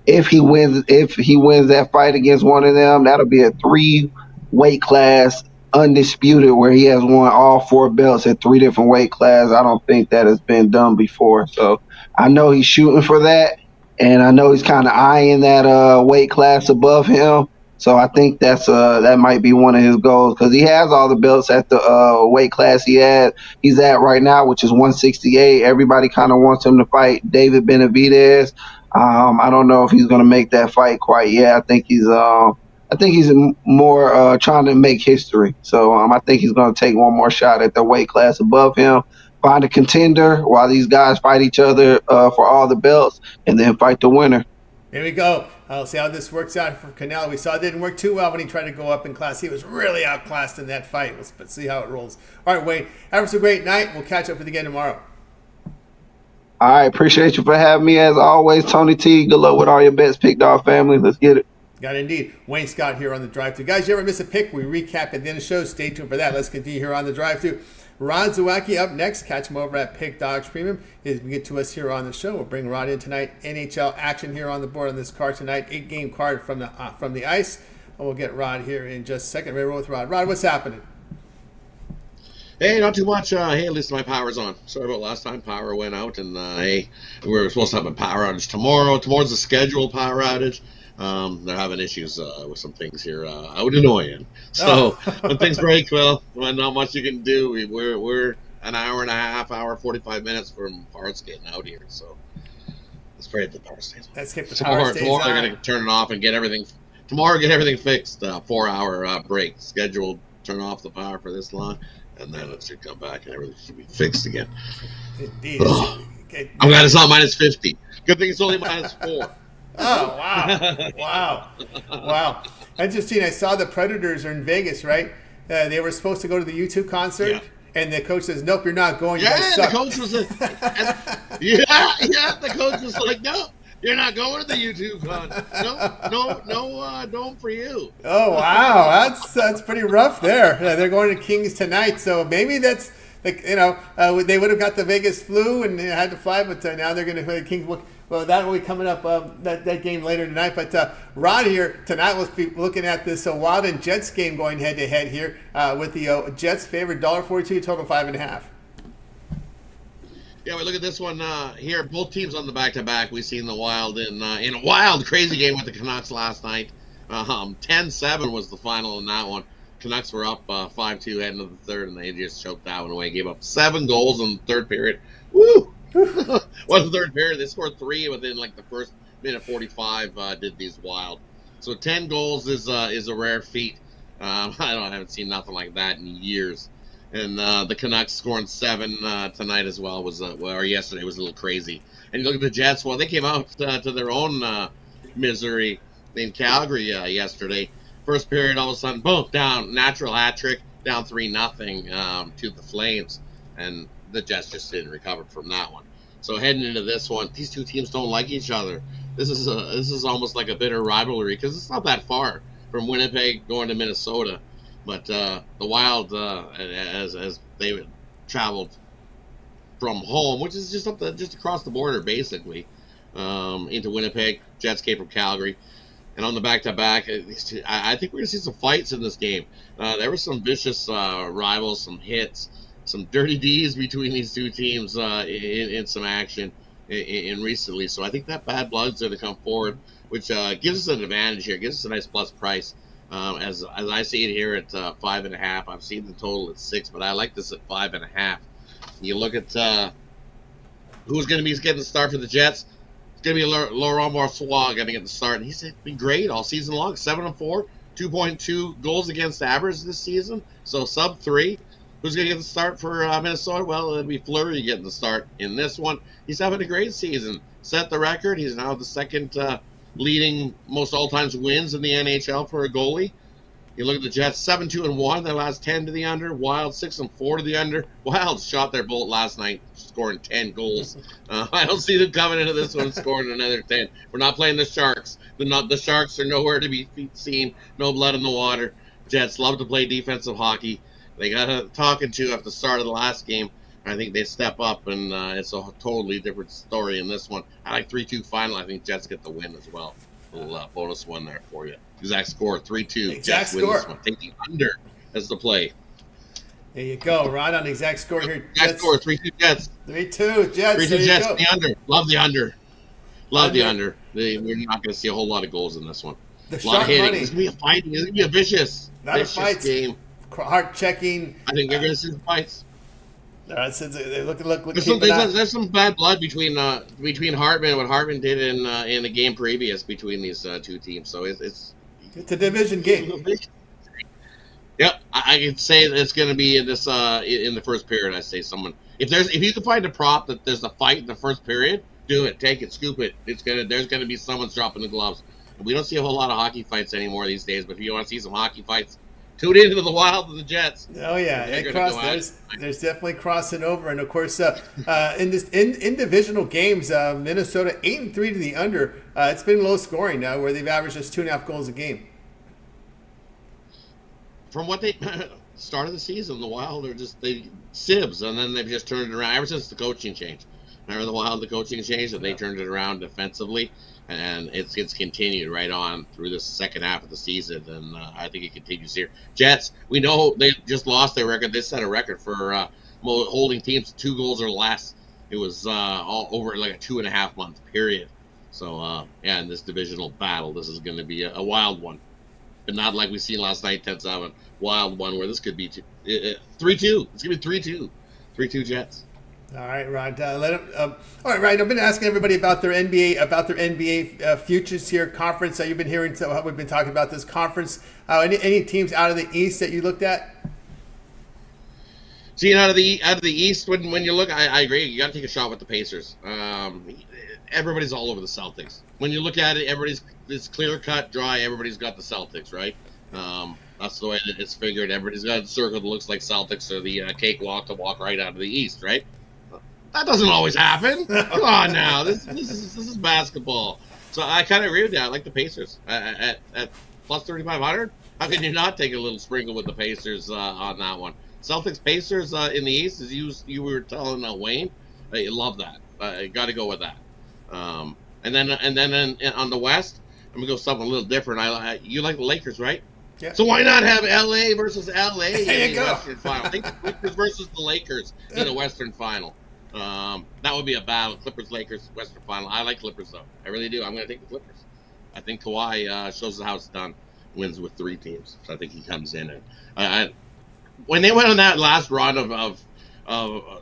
if he wins that fight against one of them, that'll be a 3 weight class undisputed where he has won all 4 belts at 3 different weight classes. I don't think that has been done before. So I know he's shooting for that, and I know he's kind of eyeing that weight class above him. So I think that might be one of his goals, because he has all the belts at the weight class he's at right now, which is 168. Everybody kind of wants him to fight David Benavidez. I don't know if he's going to make that fight quite yet. I think he's more trying to make history. So I think he's going to take one more shot at the weight class above him, find a contender while these guys fight each other for all the belts, and then fight the winner. Here we go. I'll see how this works out for Canelo. We saw it didn't work too well when he tried to go up in class. He was really outclassed in that fight. Let's see how it rolls. All right, Wayne, have a great night. We'll catch up with you again tomorrow. All right, appreciate you for having me as always, Tony T. Good luck with all your bets, Pick Dog family. Let's get it. Got it indeed. Wayne Scott here on the drive-thru. Guys, you ever miss a pick? We recap at the end of the show. Stay tuned for that. Let's continue here on the drive-thru. Rod Zawacky up next. Catch him over at Pick Dogs Premium. As we get to us here on the show, we'll bring Rod in tonight. NHL action here on the board on this card tonight. 8-game card from the ice. And we'll get Rod here in just a second. Ready to roll with Rod. Rod, what's happening? Hey, not too much. Hey, at least my power's on. Sorry about last time. Power went out, and hey, we were supposed to have a power outage tomorrow. Tomorrow's a scheduled power outage. They're having issues with some things here out in Oyen. So when things break, well, not much you can do. We're an hour and a half, 45 minutes from parts getting out here. So let's pray that the power stays on. Let's keep the power stays tomorrow on. they're going to turn it off and get everything. Tomorrow, get everything fixed. 4-hour break scheduled. Turn off the power for this long, and then it should come back and everything should be fixed again. Indeed. I'm glad it's not minus 50. Good thing it's only minus 4. Oh, wow. Interesting. I saw the Predators are in Vegas, right? They were supposed to go to the U2 concert, and the coach says, nope, you're not going. You guys suck. The coach was the coach was like, no, you're not going to the U2 con. No, dome for you. Oh, wow. That's pretty rough there. Yeah, they're going to Kings tonight, so maybe that's, they would have got the Vegas flu and had to fly, but now they're going to play the Kings. Well, that will be coming up, that game later tonight. But Rod here, tonight we'll be looking at this Wild and Jets game going head-to-head here with the Jets favored $1.42, total 5.5. Yeah, we look at this one here. Both teams on the back-to-back. We've seen the Wild in a wild, crazy game with the Canucks last night. 10-7 was the final in that one. Canucks were up 5-2 heading to the third, and they just choked that one away. Gave up 7 goals in the third period. Woo! Well, the third period, they scored 3 within like the first minute 45. Did these Wild, so 10 goals is a rare feat. I haven't seen nothing like that in years. And the Canucks scoring 7 tonight as well or yesterday was a little crazy. And you look at the Jets. Well, they came out to their own misery in Calgary yesterday. First period, all of a sudden, boom, down, natural hat trick, down 3-0 to the Flames, and the Jets just didn't recover from that one. So heading into this one, these two teams don't like each other. This is almost like a bitter rivalry because it's not that far from Winnipeg going to Minnesota, but the Wild, as they traveled from home, which is just across the border basically, into Winnipeg. Jets came from Calgary. And on the back-to-back, I think we're going to see some fights in this game. There were some vicious rivals, some hits, some dirty Ds between these two teams in some action in recently. So I think that bad blood's going to come forward, which gives us an advantage here, gives us a nice plus price. As I see it here at 5.5. I've seen the total at 6, but I like this at 5.5. You look at who's going to be getting the start for the Jets. Going to be Laurent Marcois going to get the start. And he's been great all season long. 7-4, 2.2 goals against average this season. So sub 3. Who's going to get the start for Minnesota? Well, it'll be Fleury getting the start in this one. He's having a great season. Set the record. He's now the second leading most all-time wins in the NHL for a goalie. You look at the Jets, 7-2-1, their last 10 to the under. Wild 6-4 to the under. Wild shot their bolt last night, scoring 10 goals. I don't see them coming into this one scoring another 10. We're not playing the Sharks. The Sharks are nowhere to be seen. No blood in the water. Jets love to play defensive hockey. They got a talking to at the start of the last game. I think they step up, and it's a totally different story in this one. I like 3-2 final. I think Jets get the win as well. A little bonus one there for you. Exact score, 3-2. Exact score. Take the under as the play. There you go. Right on the exact score here. Exact score, 3-2 Jets. 3-2 Jets. 3-2 Jets, the under. Love the under. Love the under. We're not going to see a whole lot of goals in this one. The a lot of hitting. money. It's going to be a fighting. It's going to be a vicious game. Heart checking. I think they're going to see some fights. Since they look. There's some bad blood between Hartman, what Hartman did in the game previous between these two teams. So it's a division game. Yep, I could say that it's going to be in this in the first period. I say someone if you can find a prop that there's a fight in the first period, do it, take it, scoop it. There's going to be someone's dropping the gloves. We don't see a whole lot of hockey fights anymore these days, but if you want to see some hockey fights, tune into the Wild and the Jets. Oh yeah, there's definitely crossing over, and of course, in divisional games, Minnesota 8-3 to the under. It's been low scoring now, where they've averaged just 2.5 goals a game. From what they started the season, the Wild are they sibs, and then they've just turned it around ever since the coaching change. Remember the Wild, the coaching change, and they turned it around defensively. And it's continued right on through the second half of the season, and I think it continues here. Jets, we know they just lost their record. They set a record for holding teams to 2 goals or less. It was all over like a 2.5 month period. So, in this divisional battle, this is going to be a wild one. But not like we seen last night, 10-7. Wild one where this could be 3-2. It's going to be 3-2. 3-2 Jets. All right, Rod. All right, Ryan. I've been asking everybody about their NBA futures here conference. You've been hearing we've been talking about this conference. Any teams out of the East that you looked at? Seeing out of the East, when you look, I agree. You got to take a shot with the Pacers. Everybody's all over the Celtics. When you look at it, it's clear cut, dry. Everybody's got the Celtics, right? That's the way that it's figured. Everybody's got a circle that looks like Celtics or the cakewalk to walk right out of the East, right? That doesn't always happen. Come on now, this is basketball. So I kind of agree with that. I like the Pacers at plus 3,500. How can you not take a little sprinkle with the Pacers on that one? Celtics Pacers in the East, as you were telling Wayne, I love that. Got to go with that. And then on the West, I'm gonna go something a little different. You like the Lakers, right? Yeah. So why not have LA versus LA in the Western Final? I think the Clippers versus the Lakers in the Western Final. That would be a battle. Clippers-Lakers Western Final. I like Clippers though. I really do. I'm going to take the Clippers. I think Kawhi shows how it's done. Wins with 3 teams. So I think he comes in and when they went on that last run of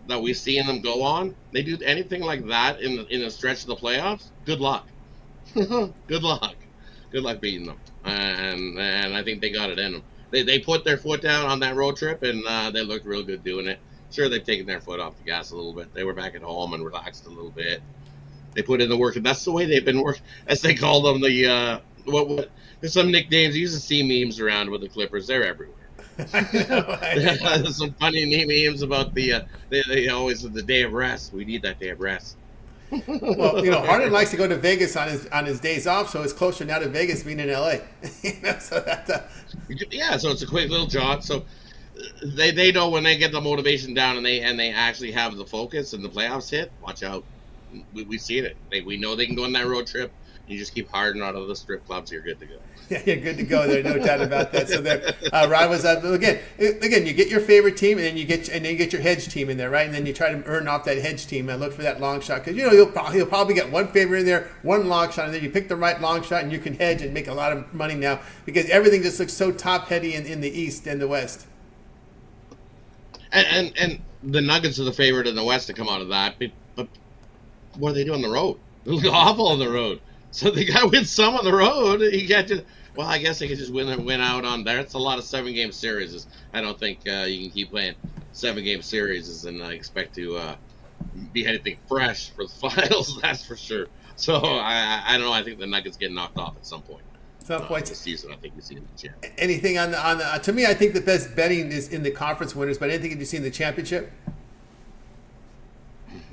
that we've seen them go on, they do anything like that in a stretch of the playoffs. Good luck. Good luck. Good luck beating them. And I think they got it in them. They put their foot down on that road trip, and they looked real good doing it. Sure, they've taken their foot off the gas a little bit. They were back at home and relaxed a little bit. They put in the work, and that's the way they've been working. As they call them, there's some nicknames. You used to see memes around with the Clippers. They're everywhere. There's some funny memes about they always the day of rest. We need that day of rest. Well, Harden likes to go to Vegas on his days off, so it's closer now to Vegas being in LA. So so it's a quick little jaunt. So they know when they get the motivation down and they actually have the focus and the playoffs hit. Watch out. We've seen it. We know they can go on that road trip. You just keep Harden out of the strip clubs. You're good to go. Yeah, you're good to go there. No doubt about that. So there, Rod was again. You get your favorite team, and then you get your hedge team in there, right? And then you try to earn off that hedge team and look for that long shot because he'll probably get one favorite in there, one long shot, and then you pick the right long shot, and you can hedge and make a lot of money now because everything just looks so top heavy in the East and the West. And the Nuggets are the favorite in the West to come out of that, but what do they do on the road? They look awful on the road. So they got to win some on the road. You got to. Well, I guess they could just win out on there. It's a lot of 7-game series. I don't think you can keep playing 7-game series and expect to be anything fresh for the finals. That's for sure. So I don't know. I think the Nuggets get knocked off at some point. Some point this season, I think you see in the championship. Anything on the? To me, I think the best betting is in the conference winners. But anything you see in the championship?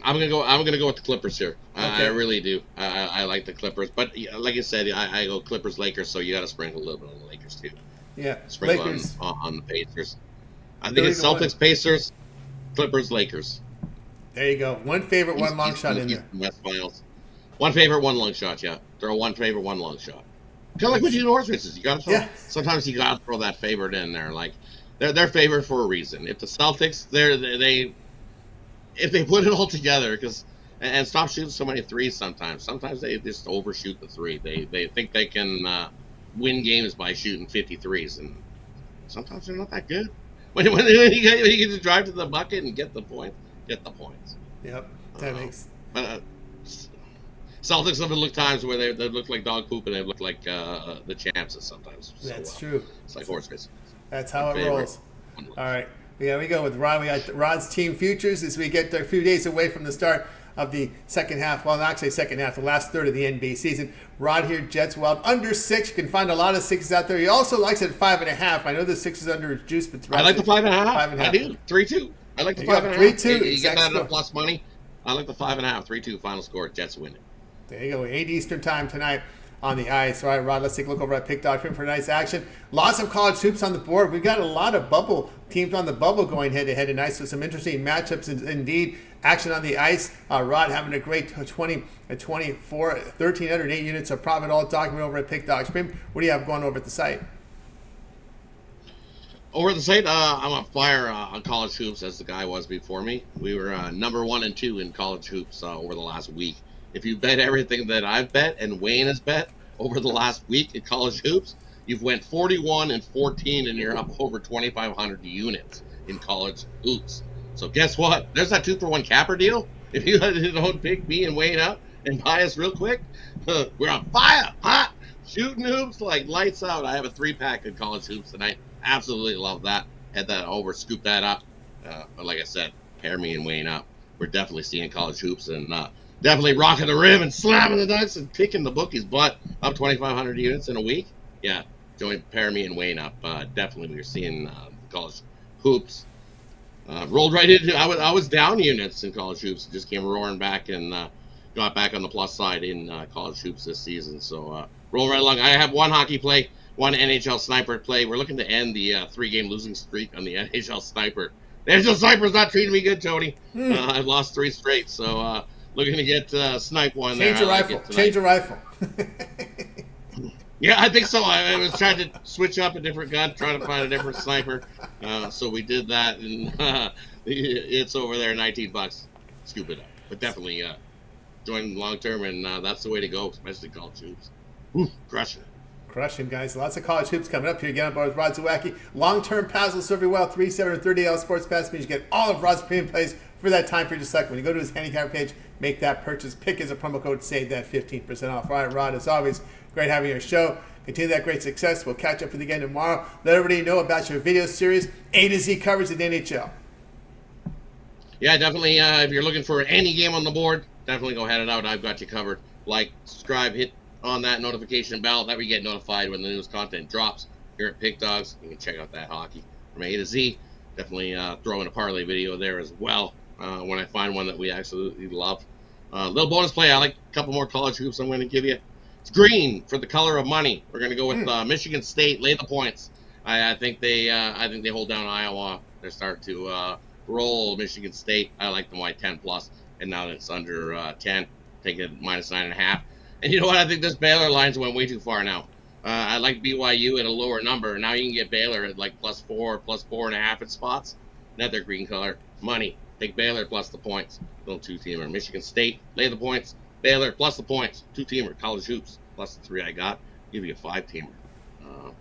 I'm gonna go with the Clippers here. Okay. I really do. I like the Clippers, but like I said, I go Clippers Lakers. So you got to sprinkle a little bit on the Lakers too. Yeah, sprinkle Lakers on the Pacers. I think it's Celtics, Pacers, Clippers, Lakers. There you go. One favorite, one long shot in there. West Finals. One favorite, one long shot. Yeah, throw one favorite, one long shot. Kind of like what you do in horse races. You got to throw. Yeah. Sometimes you got to throw that favorite in there. Like they're favored for a reason. If the Celtics, if they put it all together, and stop shooting so many threes sometimes. Sometimes they just overshoot the three. They think they can win games by shooting 53s, and sometimes they're not that good. When you get to drive to the bucket and get the points. Yep, that makes. But Celtics have looked times where they look like dog poop and they look like the champs sometimes. That's true. It's like horse racing. That's how it rolls. All right. Yeah, we go with Rod. We got Rod's team futures as we get a few days away from the start of the second half. Well, not actually second half, the last third of the NBA season. Rod here, Jets Wild under 6. You can find a lot of 6s out there. He also likes it at 5.5. I know the 6 is under his juice, but I like the 5.5. I do 3-2. I like the 5.5. 3-2. You get that at plus money. I like the 5.5. 3-2 final score. Jets win it. There you go. 8 Eastern time tonight on the ice. All right, Rod, let's take a look over at Pick Dog for nice action. Lots of college hoops on the board. We've got a lot of bubble teams on the bubble going head-to-head tonight, so some interesting matchups indeed. Action on the ice. Rod having a great 24, 1,308 units of profit, all documented over at Pick Dog Stream. What do you have going over at the site? Over at the site, I'm on fire on college hoops as the guy was before me. We were number 1 and 2 in college hoops over the last week. If you bet everything that I've bet and Wayne has bet over the last week in college hoops, you've went 41 and 14, and you're up over 2,500 units in college hoops. So guess what? There's that 2-for-1 capper deal. If you don't pick me and Wayne up and buy us real quick, we're on fire, hot, shooting hoops like lights out. I have a 3-pack in college hoops tonight. Absolutely love that. Head that over, scoop that up. But like I said, pair me and Wayne up. We're definitely seeing college hoops and definitely rocking the rim and slamming the dunks and kicking the bookies' butt. Up 2,500 units in a week. Yeah, pair me and Wayne up. Definitely, we're seeing college hoops. Rolled right into. I was down units in college hoops. Just came roaring back and got back on the plus side in college hoops this season. So roll right along. I have one hockey play, one NHL sniper play. We're looking to end the 3-game losing streak on the NHL sniper. The NHL sniper's not treating me good, Tony. I've lost 3 straight. So looking to get snipe one. Change your rifle. Change your rifle. Yeah, I think so. I was trying to switch up a different gun, trying to find a different sniper. So we did that, and it's over there, $19. Scoop it up. But definitely join long term, and that's the way to go, especially college hoops. Crushing it. Crushing, guys. Lots of college hoops coming up here. Again, on board with Rod Zawacky. Long-term pass will serve you well. 3, 7, and 30 Sports Pass means you get all of Rod's premium plays for that time for just a second. When you go to his handicap page, Make that purchase. Pick as a promo code. Save that 15% off. All right, Rod, as always, great having your show. Continue that great success. We'll catch up with you again tomorrow. Let everybody know about your video series, A to Z coverage of the NHL. Yeah, definitely. If you're looking for any game on the board, definitely go head it out. I've got you covered. Like, subscribe, hit on that notification bell. That way you get notified when the newest content drops here at Pick Dogs. You can check out that hockey from A to Z. Definitely throw in a parlay video there as well when I find one that we absolutely love. Little bonus play. I like a couple more college hoops I'm going to give you. It's green for the color of money. We're going to go with Michigan State. Lay the points. I think they hold down Iowa. They're starting to roll Michigan State. I like them like 10 plus, and now it's under 10. Take it minus 9.5. And you know what? I think this Baylor lines went way too far now. I like BYU at a lower number. Now you can get Baylor at like +4, +4.5 at spots. Another green color money. Take Baylor plus the points. Little 2-teamer. Michigan State, lay the points. Baylor plus the points. 2-teamer. College hoops plus the 3 I got. Give you a 5-teamer.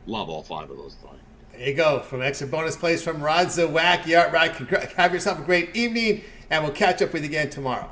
Love all 5 of those 5. There you go. From extra bonus plays from Rod Zawacky. All right, have yourself a great evening, and we'll catch up with you again tomorrow.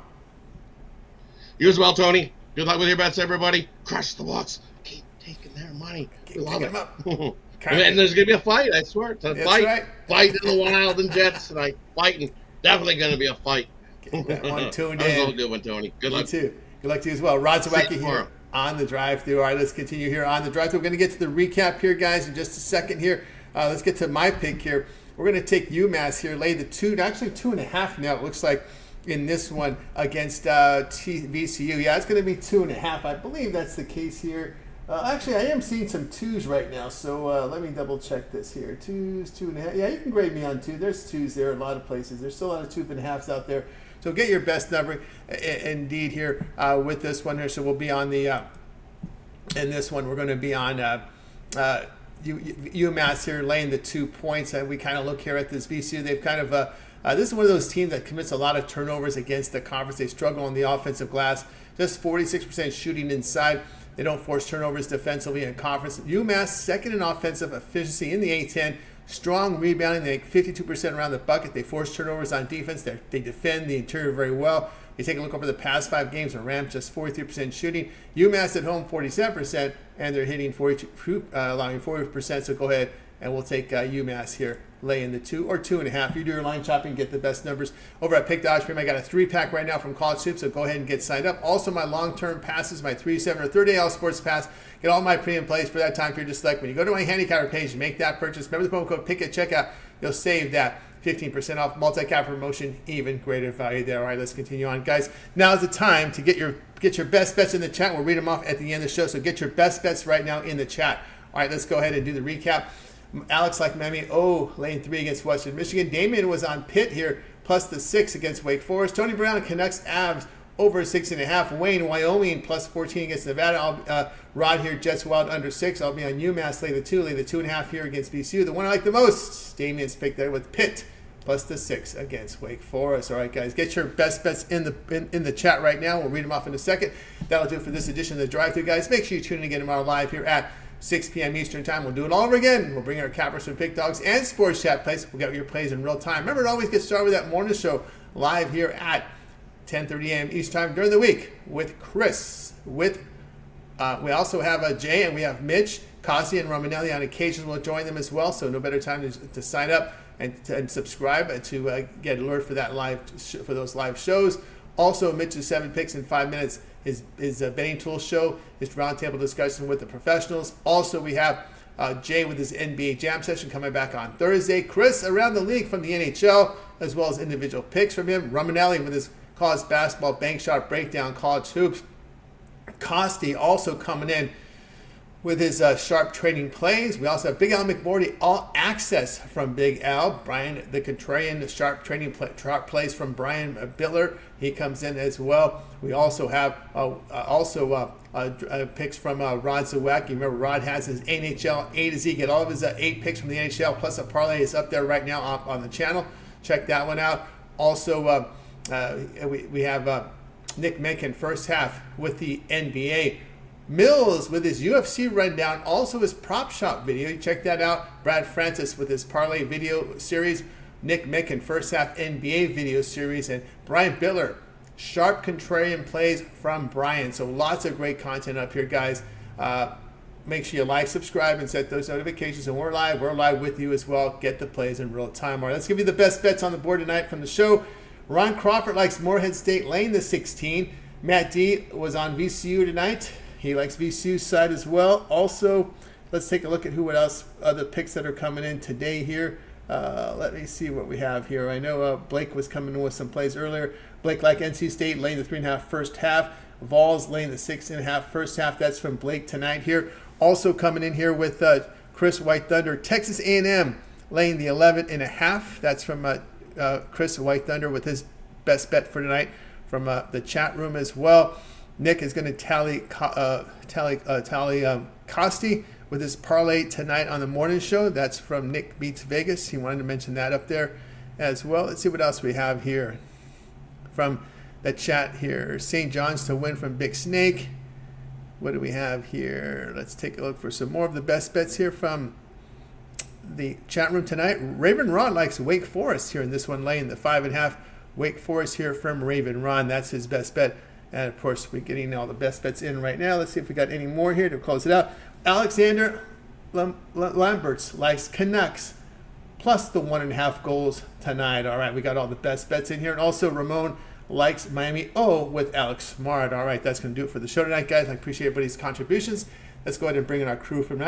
You as well, Tony. Good luck with your bets, everybody. Crush the books. Keep taking their money. We love it. And there's going to be a fight, I swear. It's a fight. Right. Fight in the Wild and Jets tonight. Fighting. Definitely going to be a fight. Get that one tuned in. That was a good one, Tony. Good luck. You too. Good luck to you as well. Rod Zawacky here on the drive-through. All right, let's continue here on the drive-through. We're going to get to the recap here, guys, in just a second here. Let's get to my pick here. We're going to take UMass here, lay the 2.5 now, it looks like, in this one against VCU. Yeah, it's going to be 2.5. I believe that's the case here. Actually, I am seeing some 2s right now, so let me double check this here. 2s, 2.5. Yeah, you can grade me on 2. There's 2s there a lot of places. There's still a lot of 2.5s out there. So get your best number indeed here with this one here. So we'll be on the in this one. We're going to be on UMass here laying the 2 points. And we kind of look here at this VCU. They've kind of this is one of those teams that commits a lot of turnovers against the conference. They struggle on the offensive glass. Just 46% shooting inside. They don't force turnovers defensively in conference. UMass second in offensive efficiency in the A10. Strong rebounding. They make 52% around the bucket. They force turnovers on defense. They defend the interior very well. You take a look over the past 5 games, a ramp just 43% shooting. UMass at home 47%, and they're hitting 42, allowing 40%. So go ahead and we'll take UMass here, lay in the 2 or 2.5. You do your line shopping, get the best numbers over at Pick Dodge Premium. I got a 3-pack right now from College Hoops, so go ahead and get signed up. Also, my long-term passes, my 3, 7, or 30-day sports pass. Get all my premium plays for that time period. Just like when you go to my handicapper page, make that purchase. Remember the promo code PICK at checkout. You'll save that 15% off. Multi-cap promotion, even greater value there. All right, let's continue on, guys. Now is the time to get your best bets in the chat. We'll read them off at the end of the show. So get your best bets right now in the chat. All right, let's go ahead and do the recap. Alex like Miami, lane 3 against Western Michigan. Damian was on Pitt here, plus the 6 against Wake Forest. Tony Brown, Canucks, Avs, over 6.5. Wayne, Wyoming, plus 14 against Nevada. Rod here, Jets Wild, under 6. I'll be on UMass, lay the 2.5 here against VCU. The one I like the most, Damian's pick there with Pitt, plus the 6 against Wake Forest. All right, guys, get your best bets in the chat right now. We'll read them off in a second. That'll do it for this edition of the Drive-Thru, guys. Make sure you tune in again tomorrow live here at 6 p.m. Eastern Time. We'll do it all over again. We'll bring our cappers from Pick Dogs and Sports Chat plays. We'll get your plays in real time. Remember to always get started with that morning show live here at 10:30 a.m. Eastern Time during the week with Chris. We also have Jay and we have Mitch, Kasi, and Romanelli on occasion. We'll join them as well. So no better time to sign up and subscribe to get alert for that for those live shows. Also, Mitch's 7 picks in 5 minutes. His betting tool show, his roundtable discussion with the professionals. Also, we have Jay with his NBA Jam session coming back on Thursday. Chris around the league from the NHL, as well as individual picks from him. Romanelli with his college basketball bank shot breakdown, college hoops. Costi also coming in with his sharp trading plays. We also have Big Al McMorty, all access from Big Al. Brian the Contrarian, the sharp trading plays from Brian Bittler. He comes in as well. We also have picks from Rod Zawacky. Remember, Rod has his NHL A to Z. Get all of his 8 picks from the NHL, plus a parlay is up there right now on the channel. Check that one out. Also, we have Nick Mencken first half with the NBA. Mills with his UFC rundown, also his prop shop video. You check that out. Brad Francis with his parlay video series. Nick Mencken first half NBA video series, and Brian Bittler sharp contrarian plays from Brian. So lots of great content up here, guys. Make sure you like, subscribe, and set those notifications. And we're live with you as well. Get the plays in real time. All right, let's give you the best bets on the board tonight from the show. Ron Crawford likes Morehead State laying the 16. Matt D was on VCU tonight. He likes VCU's side as well. Also, let's take a look at other picks that are coming in today here. Let me see what we have here. I know Blake was coming in with some plays earlier. Blake like NC State laying the 3.5 first half. Vols laying the 6.5 first half. That's from Blake tonight here. Also coming in here with Chris White Thunder. Texas A&M laying the 11.5. That's from Chris White Thunder with his best bet for tonight from the chat room as well. Nick is going to tally Costi with his parlay tonight on the morning show. That's from Nick Beats Vegas. He wanted to mention that up there as well. Let's see what else we have here from the chat here. St. John's to win from Big Snake. What do we have here? Let's take a look for some more of the best bets here from the chat room tonight. Raven Ron likes Wake Forest here in this one, laying the 5.5. Wake Forest here from Raven Ron. That's his best bet. And of course, we're getting all the best bets in right now. Let's see if we got any more here to close it out. Alexander Lamberts likes Canucks plus the 1.5 goals tonight. All right, we got all the best bets in here. And also Ramon likes Miami with Alex Smart. All right, that's going to do it for the show tonight, guys. I appreciate everybody's contributions. Let's go ahead and bring in our crew from tonight.